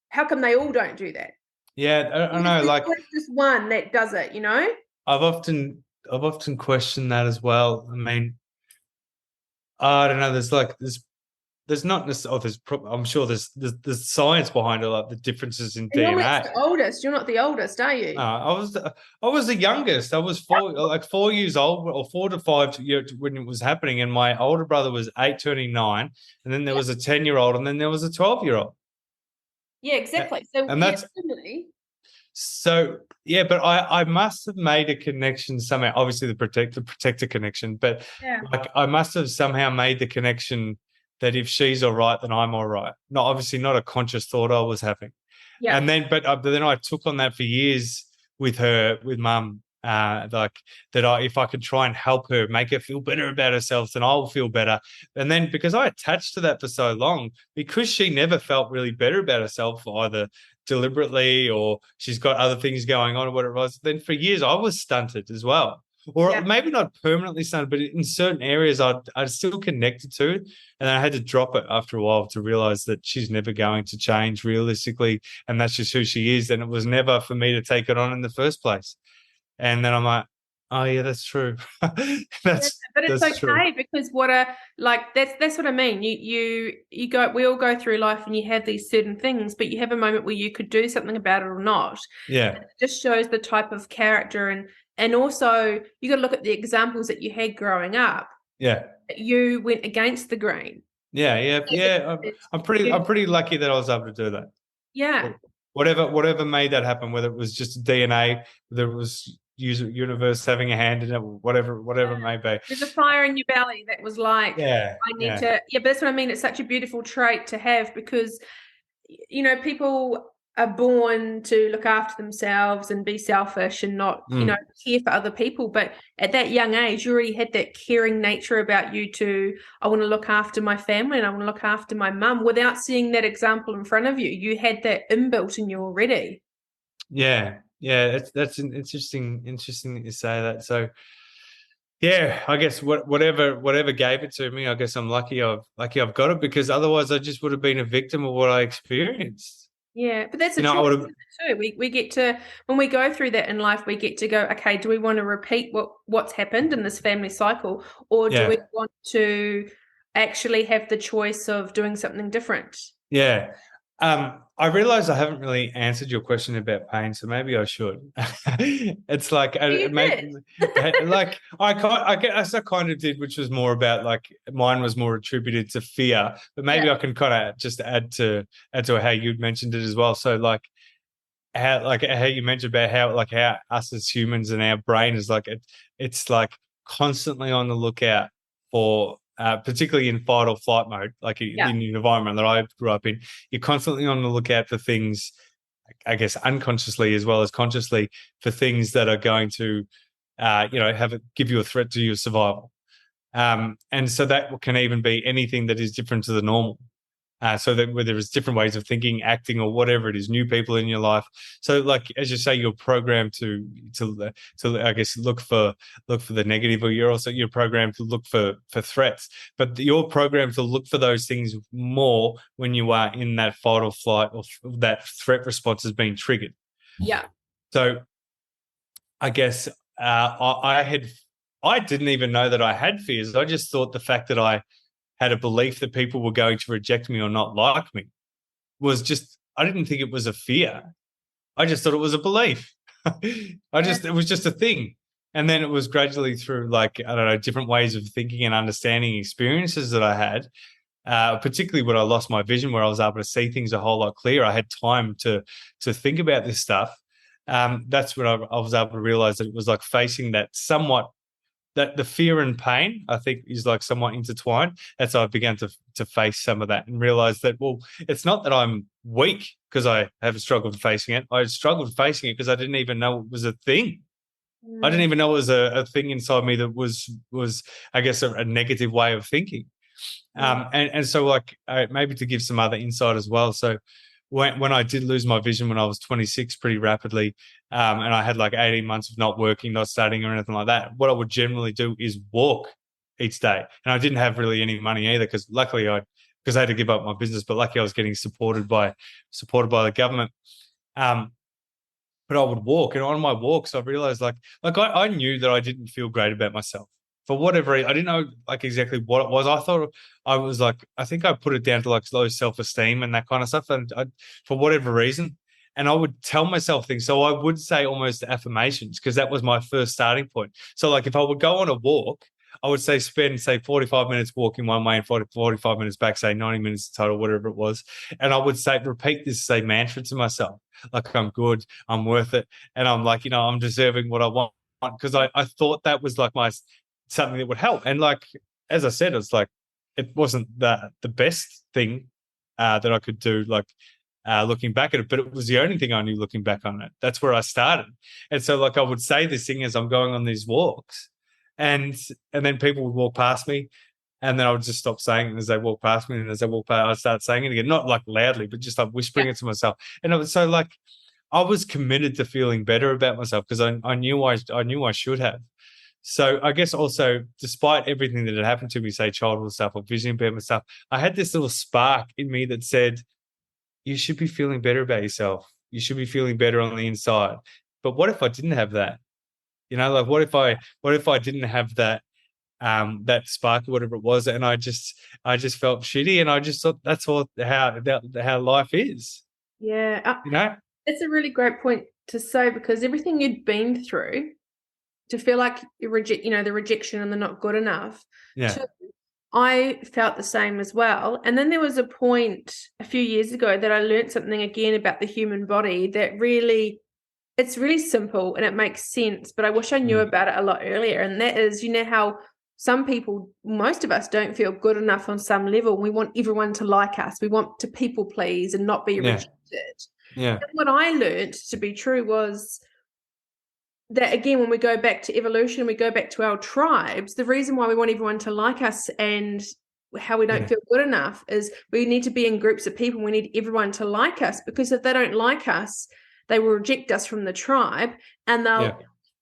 How come they all don't do that? Yeah, I know. Like, just one that does it, you know? I've often questioned that as well. I mean, I don't know. There's not necessarily. I'm sure there's science behind it, like the differences in You're DNA. the oldest. You're not the oldest, are you? I was the youngest. I was 4 years old, or 4 to 5 when it was happening, and my older brother was 8, turning 9, and then there was a 10-year-old, and then there was a 12-year-old. Yeah, exactly. So and that's so yeah, but I must have made a connection somehow. Obviously, the protector connection, but like I must have somehow made the connection that if she's all right, then I'm all right. No, obviously not a conscious thought I was having. Yeah. And then, but then I took on that for years with mum, like that. If I could try and help her, make her feel better about herself, then I'll feel better. And then because I attached to that for so long, because she never felt really better about herself, either deliberately or she's got other things going on or whatever it was, then for years I was stunted as well. Or maybe not permanently stunted, but in certain areas I'd still connected to it. And I had to drop it after a while to realize that she's never going to change realistically. And that's just who she is. And it was never for me to take it on in the first place. And then I'm like, oh yeah, that's true. But it's okay true. Because that's what I mean. You go, we all go through life and you have these certain things, but you have a moment where you could do something about it or not. Yeah. It just shows the type of character and also you got to look at the examples that you had growing up. Yeah. You went against the grain. Yeah. I'm pretty lucky that I was able to do that. Yeah. Whatever made that happen, whether it was just DNA, whether it was universe having a hand in it, whatever it may be. There's a fire in your belly that was like, I need to. Yeah, but that's what I mean. It's such a beautiful trait to have because, you know, people are born to look after themselves and be selfish and not, care for other people. But at that young age, you already had that caring nature about you to, I want to look after my family and I want to look after my mum without seeing that example in front of you. You had that inbuilt in you already. Yeah. Yeah. That's interesting that you say that. So, yeah, I guess whatever gave it to me, I guess I'm lucky I've got it, because otherwise I just would have been a victim of what I experienced. Yeah, but that's a I choice would have. too. We get to, when we go through that in life, we get to go, okay, do we want to repeat what's happened in this family cycle, or do we Yeah. want to actually have the choice of doing something different? Yeah. I realize I haven't really answered your question about pain, so maybe I should. It's like You maybe did. like I guess I kind of did, which was more about, like, mine was more attributed to fear, but maybe Yeah, I can kind of just add to how you'd mentioned it as well. So, how you mentioned about how us as humans and our brain is it's like constantly on the lookout for, particularly in fight or flight mode, like in yeah, the environment that I grew up in, you're constantly on the lookout for things, I guess unconsciously as well as consciously, for things that are going to, give you a threat to your survival. And so that can even be anything that is different to the normal. So that where there is different ways of thinking, acting, or whatever it is, new people in your life. So, like, as you say, you're programmed to I guess look for the negative, or you're programmed to look for threats. But you're programmed to look for those things more when you are in that fight or flight, or that threat response has been triggered. yeah, So I guess I didn't even know that I had fears. I just thought the fact that I had a belief that people were going to reject me or not like me was just, I didn't think it was a fear. I just thought it was a belief. yeah, It was just a thing. And then it was gradually through, like, I don't know, different ways of thinking and understanding experiences that I had, particularly when I lost my vision, where I was able to see things a whole lot clearer. I had time to think about this stuff. That's when I was able to realize that it was like facing that somewhat, that the fear and pain, I think, is like somewhat intertwined. That's how I began to face some of that and realize that, well, it's not that I'm weak because I have struggled facing it. I struggled facing it because I didn't even know it was a thing. I didn't mm, even know it was a thing inside me that was I guess a negative way of thinking. yeah, And so, like, maybe to give some other insight as well. So when I did lose my vision when I was 26 pretty rapidly, and I had like 18 months of not working, not studying or anything like that, what I would generally do is walk each day. And I didn't have really any money either, because luckily because I had to give up my business, but luckily I was getting supported by the government. Um, but I would walk, and on my walks, I realized I knew that I didn't feel great about myself for whatever reason. I didn't know like exactly what it was. I thought I was like, I think I put it down to like low self-esteem and that kind of stuff, and for whatever reason. And I would tell myself things. So I would say almost affirmations, because that was my first starting point. So, like, if I would go on a walk, I would spend 45 minutes walking one way and 45 minutes back, say 90 minutes total, whatever it was. And I would repeat this, mantra to myself, like, I'm good, I'm worth it. And I'm like, I'm deserving what I want, because I thought that was like something that would help. And, like, as I said, it's like, it wasn't the best thing that I could do, like, looking back at it, but it was the only thing I knew looking back on it. That's where I started. And so, like, I would say this thing as I'm going on these walks, and then people would walk past me, and then I would just stop saying it as they walk past me, and as they walk past, I'd start saying it again, not like loudly, but just like yeah, whispering it to myself. And it was so, like, I was committed to feeling better about myself, because I knew I should have. So I guess also, despite everything that had happened to me, say childhood stuff or vision impairment stuff, I had this little spark in me that said, you should be feeling better about yourself. You should be feeling better on the inside. But what if I didn't have that? Like, what if I didn't have that spark or whatever it was, and I just felt shitty, and I just thought that's all how life is. yeah. You know? It's a really great point to say, because everything you'd been through to feel like you reject, the rejection and the not good enough. Yeah. To, I felt the same as well. And then there was a point a few years ago that I learned something again about the human body that really, it's really simple and it makes sense, but I wish I knew Mm. about it a lot earlier. And that is, how some people, most of us, don't feel good enough on some level. We want everyone to like us. We want to people please and not be Yeah. rejected. Yeah. And what I learned to be true was that, again, when we go back to evolution, we go back to our tribes, the reason why we want everyone to like us and how we don't feel good enough is we need to be in groups of people. We need everyone to like us, because if they don't like us, they will reject us from the tribe and they'll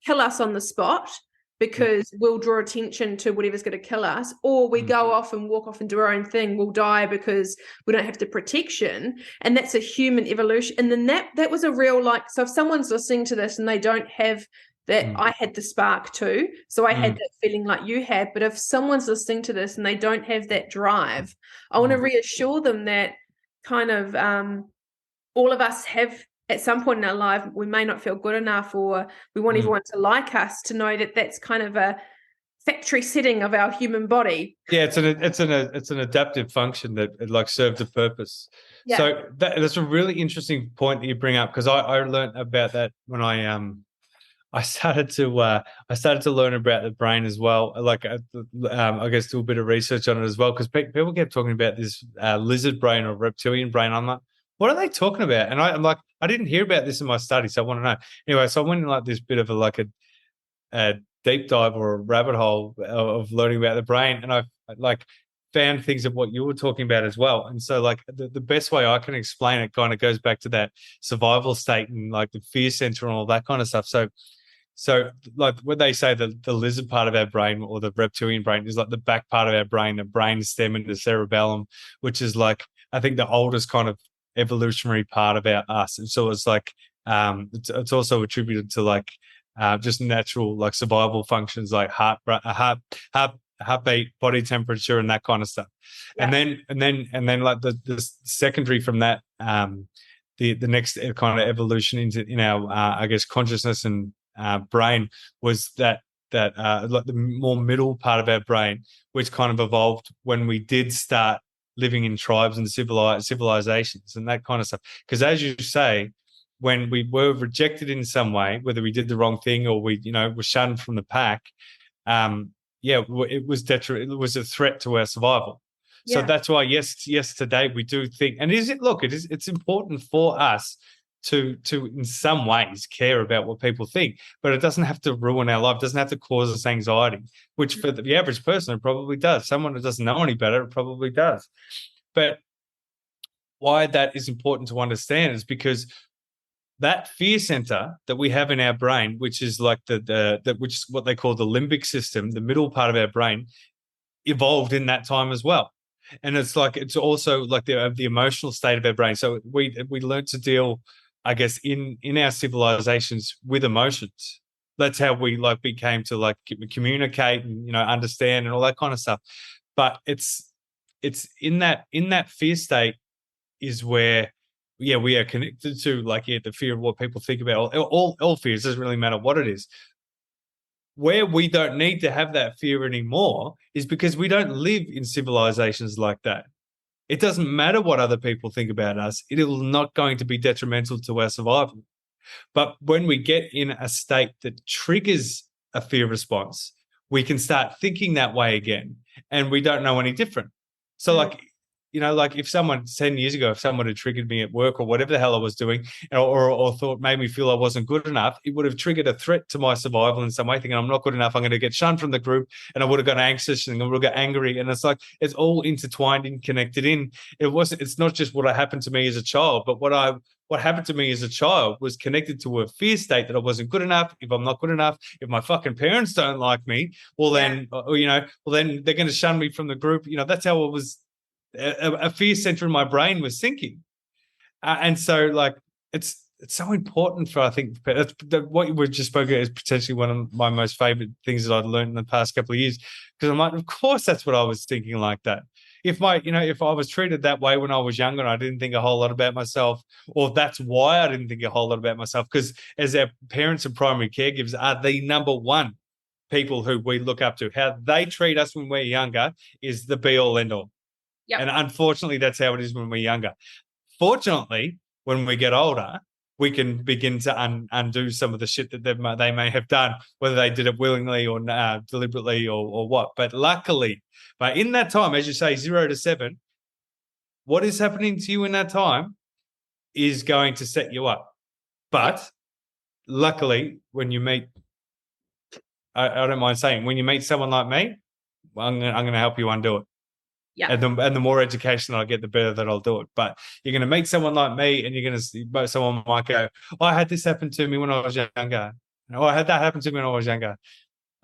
kill us on the spot, because we'll draw attention to whatever's going to kill us, or we go off and walk off and do our own thing. We'll die because we don't have the protection. And that's a human evolution. And then that was a real, like, so if someone's listening to this and they don't have that, I had the spark too. So I had that feeling like you had. But if someone's listening to this and they don't have that drive, I want to reassure them that kind of all of us have, at some point in our life, we may not feel good enough, or we want everyone to like us, to know that that's kind of a factory setting of our human body. Yeah, it's an adaptive function that it like serves a purpose. Yeah. So that's a really interesting point that you bring up, because I learned about that when I started to learn about the brain as well. Like I guess do a bit of research on it as well, because people kept talking about this lizard brain or reptilian brain. I'm like, what are they talking about? And I'm like, I didn't hear about this in my study, so I want to know. Anyway, so I went in like this bit of a deep dive or a rabbit hole of learning about the brain, and I like found things of what you were talking about as well. And so like the best way I can explain it kind of goes back to that survival state and like the fear center and all that kind of stuff. So like when they say the lizard part of our brain or the reptilian brain is like the back part of our brain, the brain stem and the cerebellum, which is like, I think, the oldest kind of evolutionary part about us. And so it's like it's also attributed to like just natural like survival functions like heartbeat, body temperature, and that kind of stuff. Yeah. And then like the secondary from that, the next kind of evolution in our I guess consciousness and brain was that like the more middle part of our brain, which kind of evolved when we did start living in tribes and civilizations and that kind of stuff. Because as you say, when we were rejected in some way, whether we did the wrong thing or we, were shunned from the pack, it was a threat to our survival. Yeah. So that's why, yes, today we do think, and it's important for us to in some ways care about what people think, but it doesn't have to ruin our life. It doesn't have to cause us anxiety, which for the average person it probably does. Someone who doesn't know any better, it probably does. But why that is important to understand is because that fear center that we have in our brain, which is like which is what they call the limbic system, the middle part of our brain, evolved in that time as well. And it's also like the emotional state of our brain. So we learned to deal, I guess, in our civilizations with emotions. That's how we like became to like communicate and understand and all that kind of stuff. But it's in that fear state is where we are connected to the fear of what people think about. All fears, doesn't really matter what it is. Where we don't need to have that fear anymore is because we don't live in civilizations like that. It doesn't matter what other people think about us. It is not going to be detrimental to our survival. But when we get in a state that triggers a fear response, we can start thinking that way again, and we don't know any different. So like if someone 10 years ago, if someone had triggered me at work or whatever the hell I was doing, or thought made me feel I wasn't good enough, it would have triggered a threat to my survival in some way, thinking I'm not good enough, I'm going to get shunned from the group, and I would have got anxious and I would have got angry. And it's like it's all intertwined and connected in. It's not just what happened to me as a child, but what happened to me as a child was connected to a fear state that I wasn't good enough. If I'm not good enough, if my fucking parents don't like me, then they're going to shun me from the group. That's how it was. A fear center in my brain was sinking, and so like it's so important for, I think, what we just spoke about is potentially one of my most favorite things that I've learned in the past couple of years, because I'm like, of course that's what I was thinking like that. If I was treated that way when I was younger and I didn't think a whole lot about myself, or that's why I didn't think a whole lot about myself, because as our parents and primary caregivers are the number one people who we look up to, how they treat us when we're younger is the be all end all. Yep. And unfortunately, that's how it is when we're younger. Fortunately, when we get older, we can begin to undo some of the shit that they may have done, whether they did it willingly or deliberately or what. But luckily, in that time, as you say, 0 to 7, what is happening to you in that time is going to set you up. But luckily, when you meet, I don't mind saying, when you meet someone like me, I'm going to help you undo it. Yeah. And the more education I get, the better that I'll do it. But you're going to meet someone like me, and you're going to see someone might go, "Oh, I had this happen to me when I was younger. Oh, I had that happen to me when I was younger."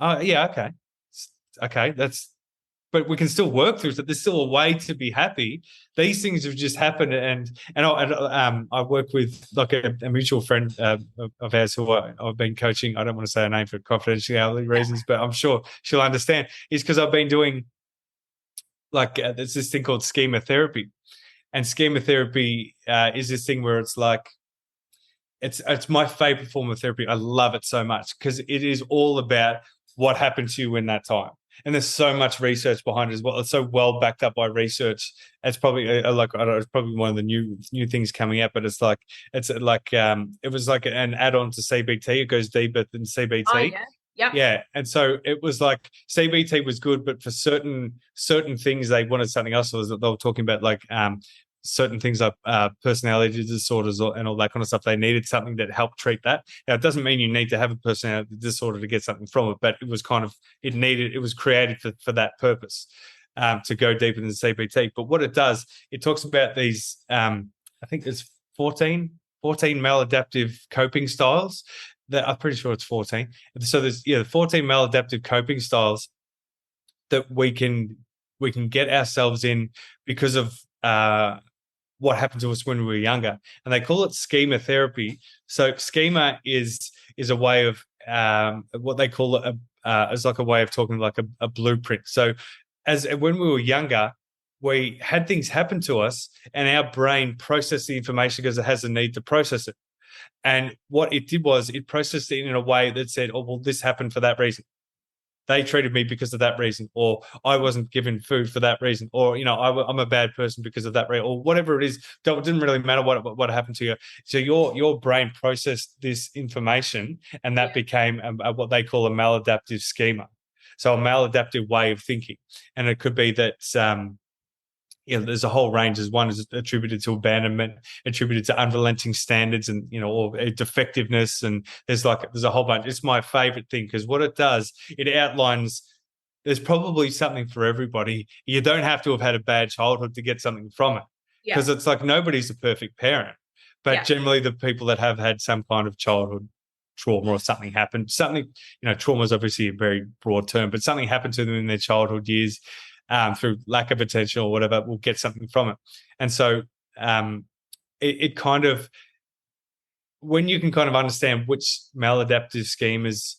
Oh, yeah, okay, but we can still work through it. There's still a way to be happy. These things have just happened, and I work with like a mutual friend of ours who I've been coaching. I don't want to say her name for confidentiality reasons, but I'm sure she'll understand. Is because I've been doing there's this thing called schema therapy, and schema therapy is this thing where it's like it's my favorite form of therapy. I love it so much because it is all about what happened to you in that time. And there's so much research behind it as well. It's so well backed up by research. It's probably I don't know, it's probably one of the new things coming out, but it was like an add-on to CBT. It goes deeper than CBT. Oh, yeah. Yep. Yeah. And so it was like CBT was good, but for certain things they wanted something else. So they were talking about certain things like personality disorders and all that kind of stuff. They needed something that helped treat that. Now, it doesn't mean you need to have a personality disorder to get something from it, but it was it was created for that purpose, to go deeper than CBT. But what it does, it talks about these, I think it's 14 maladaptive coping styles. That I'm pretty sure it's 14. So there's 14 maladaptive coping styles that we can get ourselves in because of what happened to us when we were younger, and they call it schema therapy. So schema is a way of what they call it is like a way of talking like a blueprint. So as when we were younger, we had things happen to us, and our brain processed the information because it has a need to process it. And what it did was it processed it in a way that said, "Oh, well, this happened for that reason. They treated me because of that reason, or I wasn't given food for that reason, or I'm a bad person because of that reason, or whatever it is." It didn't really matter what happened to you. So your brain processed this information, and that became what they call a maladaptive schema. So a maladaptive way of thinking, and it could be that there's a whole range. As one is attributed to abandonment, attributed to unrelenting standards, and or defectiveness. And there's a whole bunch. It's my favorite thing because what it does, it outlines. There's probably something for everybody. You don't have to have had a bad childhood to get something from it, because it's like nobody's a perfect parent, but generally the people that have had some kind of childhood trauma or something happened. Trauma is obviously a very broad term, but something happened to them in their childhood years. Through lack of attention or whatever, we'll get something from it. And so it kind of, when you can kind of understand which maladaptive schemas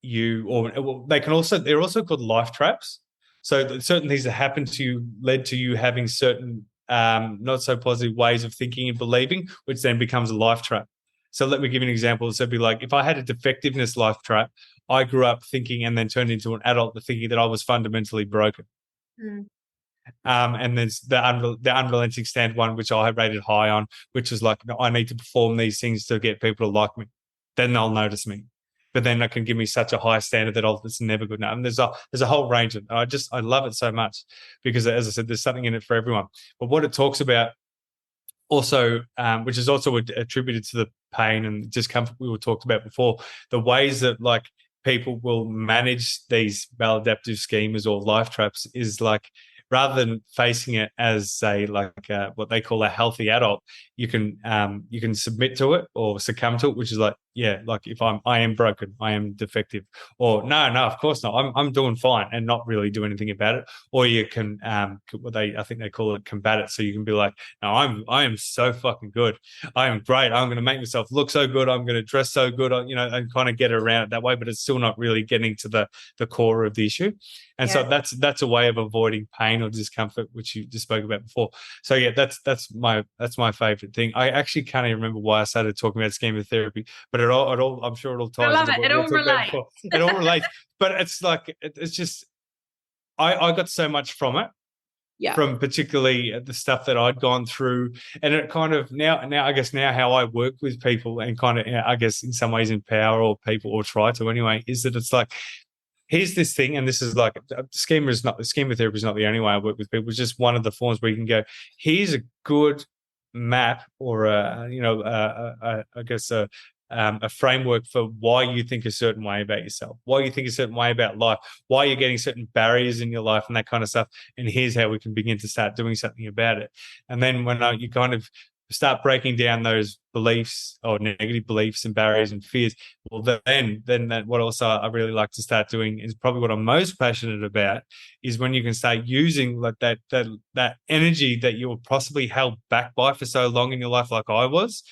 they're also called life traps. So certain things that happened to you led to you having certain not so positive ways of thinking and believing, which then becomes a life trap. So let me give you an example. So it'd be like, if I had a defectiveness life trap, I grew up thinking and then turned into an adult thinking that I was fundamentally broken. Mm. And there's the unrelenting stand one, which I rated high on, which is like, I need to perform these things to get people to like me. Then they'll notice me. But then it can give me such a high standard that it's never good enough. And there's a whole range of it. I love it so much because, as I said, there's something in it for everyone. But what it talks about also, which is also attributed to the pain and discomfort we were talked about before, the ways that people will manage these maladaptive schemas or life traps is rather than facing it as what they call a healthy adult, you can submit to it or succumb to it, which is if I am broken, I am defective, or no, of course not, I'm doing fine, and not really do anything about it. Or you can I think they call it combat it. So you can be like, no, I am so fucking good, I am great, I'm going to make myself look so good, I'm going to dress so good, and kind of get around it that way, but it's still not really getting to the core of the issue. And so that's a way of avoiding pain or discomfort, which you just spoke about before. So that's my favorite thing. I actually can't even remember why I started talking about schema therapy, but it all I'm sure it all ties. I love it. It all relates. It all relates. But it's just I got so much from it. Yeah. From particularly the stuff that I'd gone through, and it kind of now I guess how I work with people and kind of I guess in some ways empower or people, or try to anyway, is that it's like, here's this thing, and this is schema therapy is not the only way I work with people. It's just one of the forms where you can go, here's a good map or I guess a framework for why you think a certain way about yourself, why you think a certain way about life, why you're getting certain barriers in your life and that kind of stuff. And here's how we can begin to start doing something about it. And then when you kind of start breaking down those beliefs or negative beliefs and barriers and fears, well, then that what also I really like to start doing is probably what I'm most passionate about is when you can start using like that energy that you were possibly held back by for so long in your life, like I was,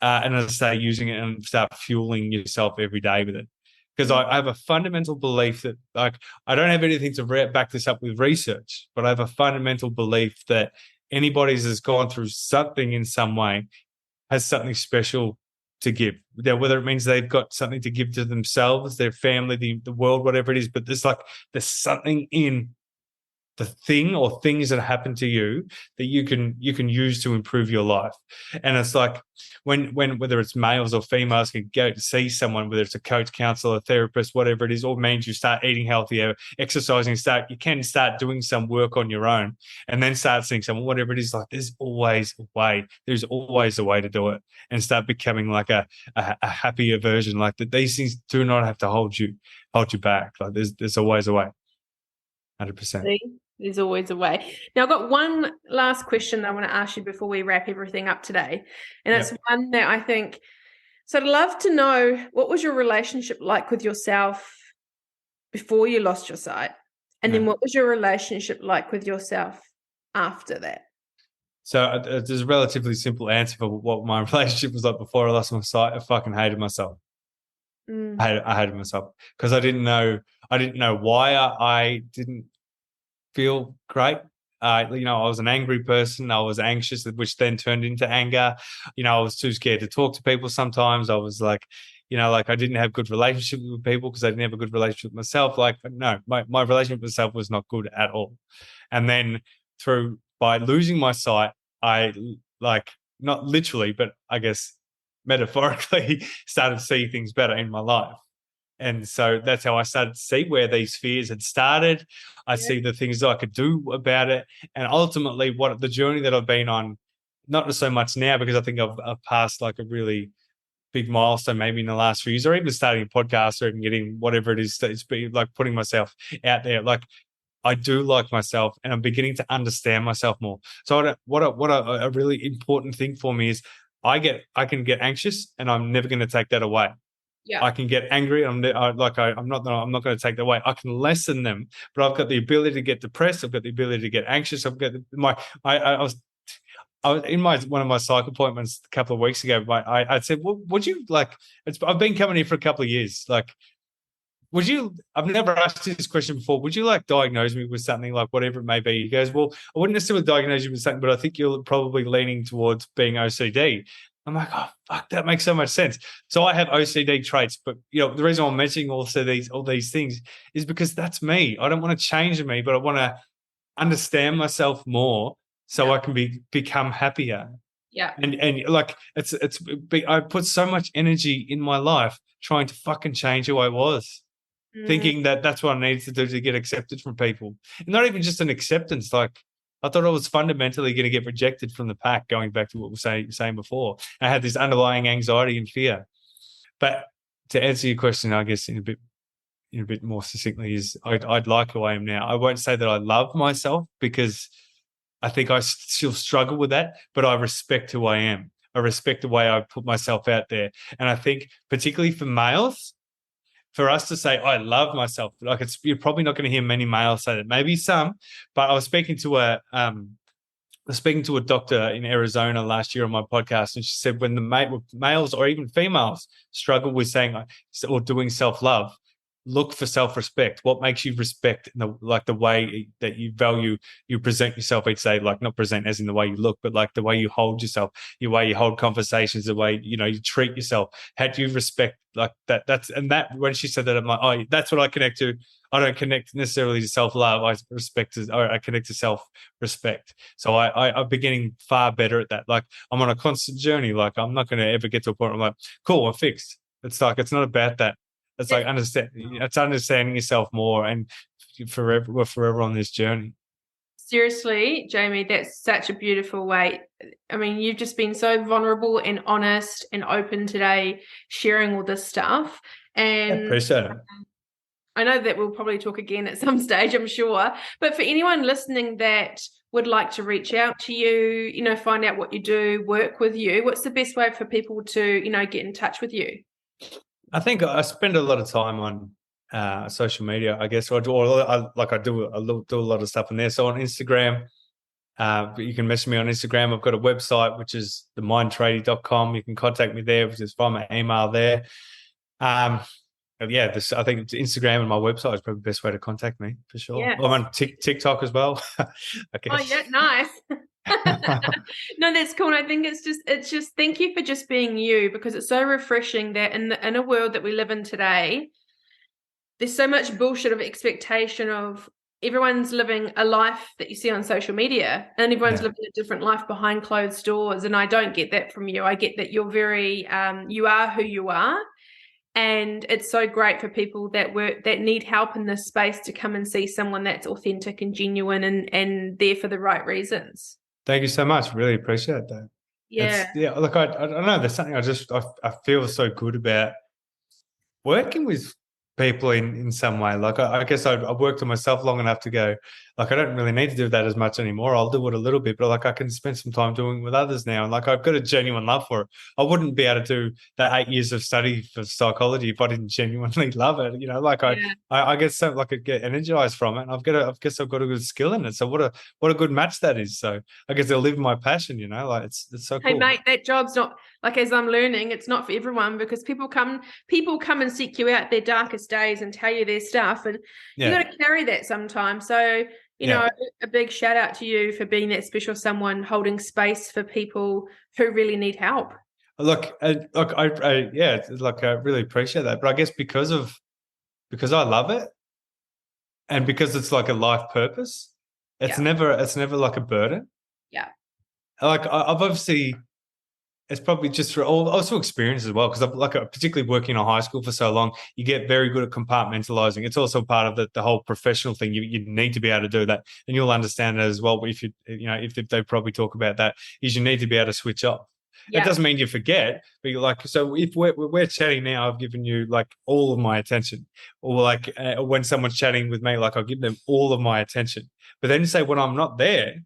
and I start using it and start fueling yourself every day with it. Because I have a fundamental belief that, like, I don't have anything to back this up with research, but I have a fundamental belief that anybody that's gone through something in some way has something special to give. Now, whether it means they've got something to give to themselves, their family, the world, whatever it is, but there's something in the thing or things that happen to you that you can use to improve your life. And it's like when whether it's males or females can go to see someone, whether it's a coach, counselor, therapist, whatever it is, or means you start eating healthier, exercising, you can start doing some work on your own and then start seeing someone, whatever it is, like there's always a way. There's always a way to do it and start becoming like a happier version. Like that these things do not have to hold you back. Like there's always a way. 100%. See? There's always a way. Now, I've got one last question that I want to ask you before we wrap everything up today. And it's one that I think, so I'd love to know, what was your relationship like with yourself before you lost your sight? And then what was your relationship like with yourself after that? So there's a relatively simple answer for what my relationship was like before I lost my sight. I fucking hated myself. I hated myself because I didn't know why I didn't feel great. I was an angry person. I was anxious, which then turned into anger. I was too scared to talk to people sometimes. I was like, I didn't have good relationship with people because I didn't have a good relationship with myself. Like, no, my relationship with myself was not good at all. And then by losing my sight, I not literally, but I guess metaphorically started to see things better in my life. And so that's how I started to see where these fears had started. I see the things that I could do about it. And ultimately what the journey that I've been on, not so much now, because I think I've passed like a really big milestone maybe in the last few years, or even starting a podcast or even getting whatever it is, it's been like putting myself out there. Like I do like myself and I'm beginning to understand myself more. So what a really important thing for me is I can get anxious and I'm never going to take that away. Yeah. I can get angry. I'm not going to take that away. I can lessen them, but I've got the ability to get depressed. I've got the ability to get anxious. I've got I was in one of my psych appointments a couple of weeks ago. I said, well, would you like? I've been coming here for a couple of years. Like, would you? I've never asked you this question before. Would you like diagnose me with something, like whatever it may be? He goes, well, I wouldn't necessarily diagnose you with something, but I think you're probably leaning towards being OCD. I'm like, oh fuck, that makes so much sense. So I have OCD traits, but the reason I'm mentioning all these things is because that's me. I don't want to change me, but I want to understand myself more so I can become happier. Yeah. And like I put so much energy in my life trying to fucking change who I was, thinking that that's what I needed to do to get accepted from people. And not even just an acceptance, like I thought I was fundamentally going to get rejected from the pack, going back to what we were saying before. I had this underlying anxiety and fear. But to answer your question, I guess in a bit more succinctly, is I'd like who I am now. I won't say that I love myself because I think I still struggle with that, but I respect who I am. I respect the way I put myself out there. And I think particularly for males, for us to say, I love myself, like you're probably not going to hear many males say that. Maybe some, but I was speaking to a doctor in Arizona last year on my podcast, and she said when the males or even females struggle with saying or doing self-love, look for self-respect. What makes you respect the way that you value, you present yourself each day, like not present as in the way you look, but like the way you hold yourself, the way you hold conversations, the way you treat yourself. How do you respect like that? That when she said that, I'm like, oh, that's what I connect to. I don't connect necessarily to self-love. I connect to self-respect. So I'm beginning far better at that. Like I'm on a constant journey. Like I'm not going to ever get to a point where I'm like, cool, I'm fixed. It's not about that. It's like understanding yourself more, and we're forever on this journey. Seriously, Jamie, that's such a beautiful way. I mean, you've just been so vulnerable and honest and open today, sharing all this stuff. I And appreciate it. I know that we'll probably talk again at some stage, I'm sure. But for anyone listening that would like to reach out to you, find out what you do, work with you, what's the best way for people to, get in touch with you? I think I spend a lot of time on social media, I guess. I do a lot of stuff on there. So on Instagram, you can message me on Instagram. I've got a website, which is themindtradie.com. You can contact me there, which is find my email there. I think Instagram and my website is probably the best way to contact me for sure. Yes. I'm on TikTok as well. I guess. Oh, yeah, nice. No, that's cool. And I think it's just thank you for just being you, because it's so refreshing that in a world that we live in today, there's so much bullshit of expectation of everyone's living a life that you see on social media, and everyone's living a different life behind closed doors. And I don't get that from you. I get that you're very, you are who you are. And it's so great for people that need help in this space to come and see someone that's authentic and genuine and there for the right reasons. Thank you so much. Really appreciate that. Yeah. Look, I don't know. There's something I feel so good about working with people in some way. Like I guess I've worked on myself long enough to go, like, I don't really need to do that as much anymore. I'll do it a little bit, but like I can spend some time doing it with others now. And like I've got a genuine love for it. I wouldn't be able to do that 8 years of study for psychology if I didn't genuinely love it. I get so like I get energized from it. And I guess I've got a good skill in it. So what a good match that is. So I guess I'll live my passion, like it's so cool. Hey mate, that job's not, like, as I'm learning, it's not for everyone, because people come and seek you out their darkest days and tell you their stuff, and you got to carry that sometimes. So, a big shout out to you for being that special someone holding space for people who really need help. I really appreciate that. But I guess because I love it, and because it's like a life purpose, it's never like a burden. Yeah. Like I've obviously, it's probably just for also experience as well, because I've particularly working in a high school for so long, you get very good at compartmentalizing. It's also part of the whole professional thing. You need to be able to do that, and you'll understand it as well. If they probably talk about that, is you need to be able to switch off. Yeah. It doesn't mean you forget, but so if we're chatting now, I've given you like all of my attention, or like when someone's chatting with me, like I'll give them all of my attention. But then say when I'm not there,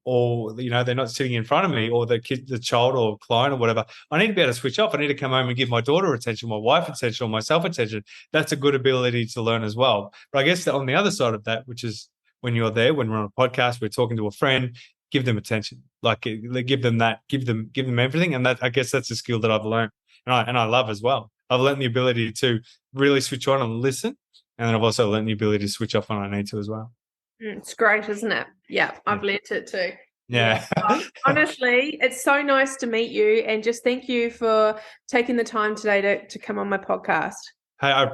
or they're not sitting in front of me, or the child or client or whatever, I need to be able to switch off. I need to come home and give my daughter attention, my wife attention, or myself attention. That's a good ability to learn as well. But I guess that on the other side of that, which is when you're there, when we're on a podcast, we're talking to a friend, give them attention, like give them everything. And that, I guess that's a skill that I've learned and I love as well. I've learned the ability to really switch on and listen. And then I've also learned the ability to switch off when I need to as well. It's great, isn't it? Yeah, I've learnt it too. Yeah. Honestly, it's so nice to meet you, and just thank you for taking the time today to come on my podcast. Hey, I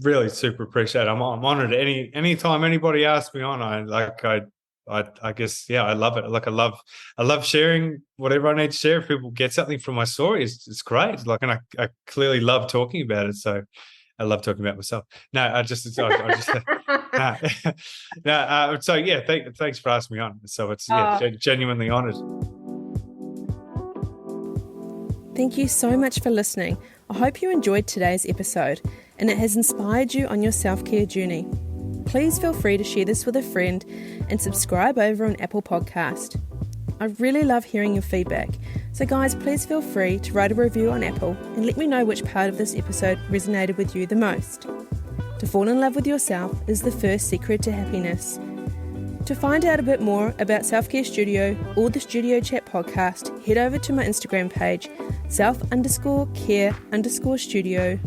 really super appreciate it. I'm honored. Anytime anybody asks me on, I guess, I love it. Like I love sharing whatever I need to share. If people get something from my story, it's great. Like, and I clearly love talking about it. So I love talking about myself. No, I just so yeah, thanks for asking me on. So it's genuinely honored. Thank you so much for listening. I hope you enjoyed today's episode and it has inspired you on your self-care journey. Please feel free to share this with a friend and subscribe over on Apple Podcast. I really love hearing your feedback. So guys, please feel free to write a review on Apple and let me know which part of this episode resonated with you the most. To fall in love with yourself is the first secret to happiness. To find out a bit more about Self-Care Studio or the Studio Chat podcast, head over to my Instagram page, self_care_studio,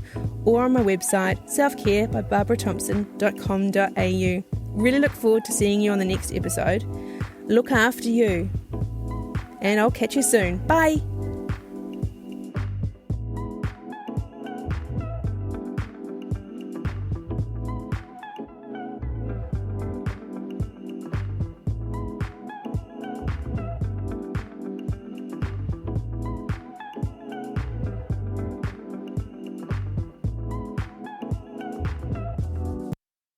or on my website, selfcarebybarbarathomson.com.au. Really look forward to seeing you on the next episode. Look after you. And I'll catch you soon. Bye.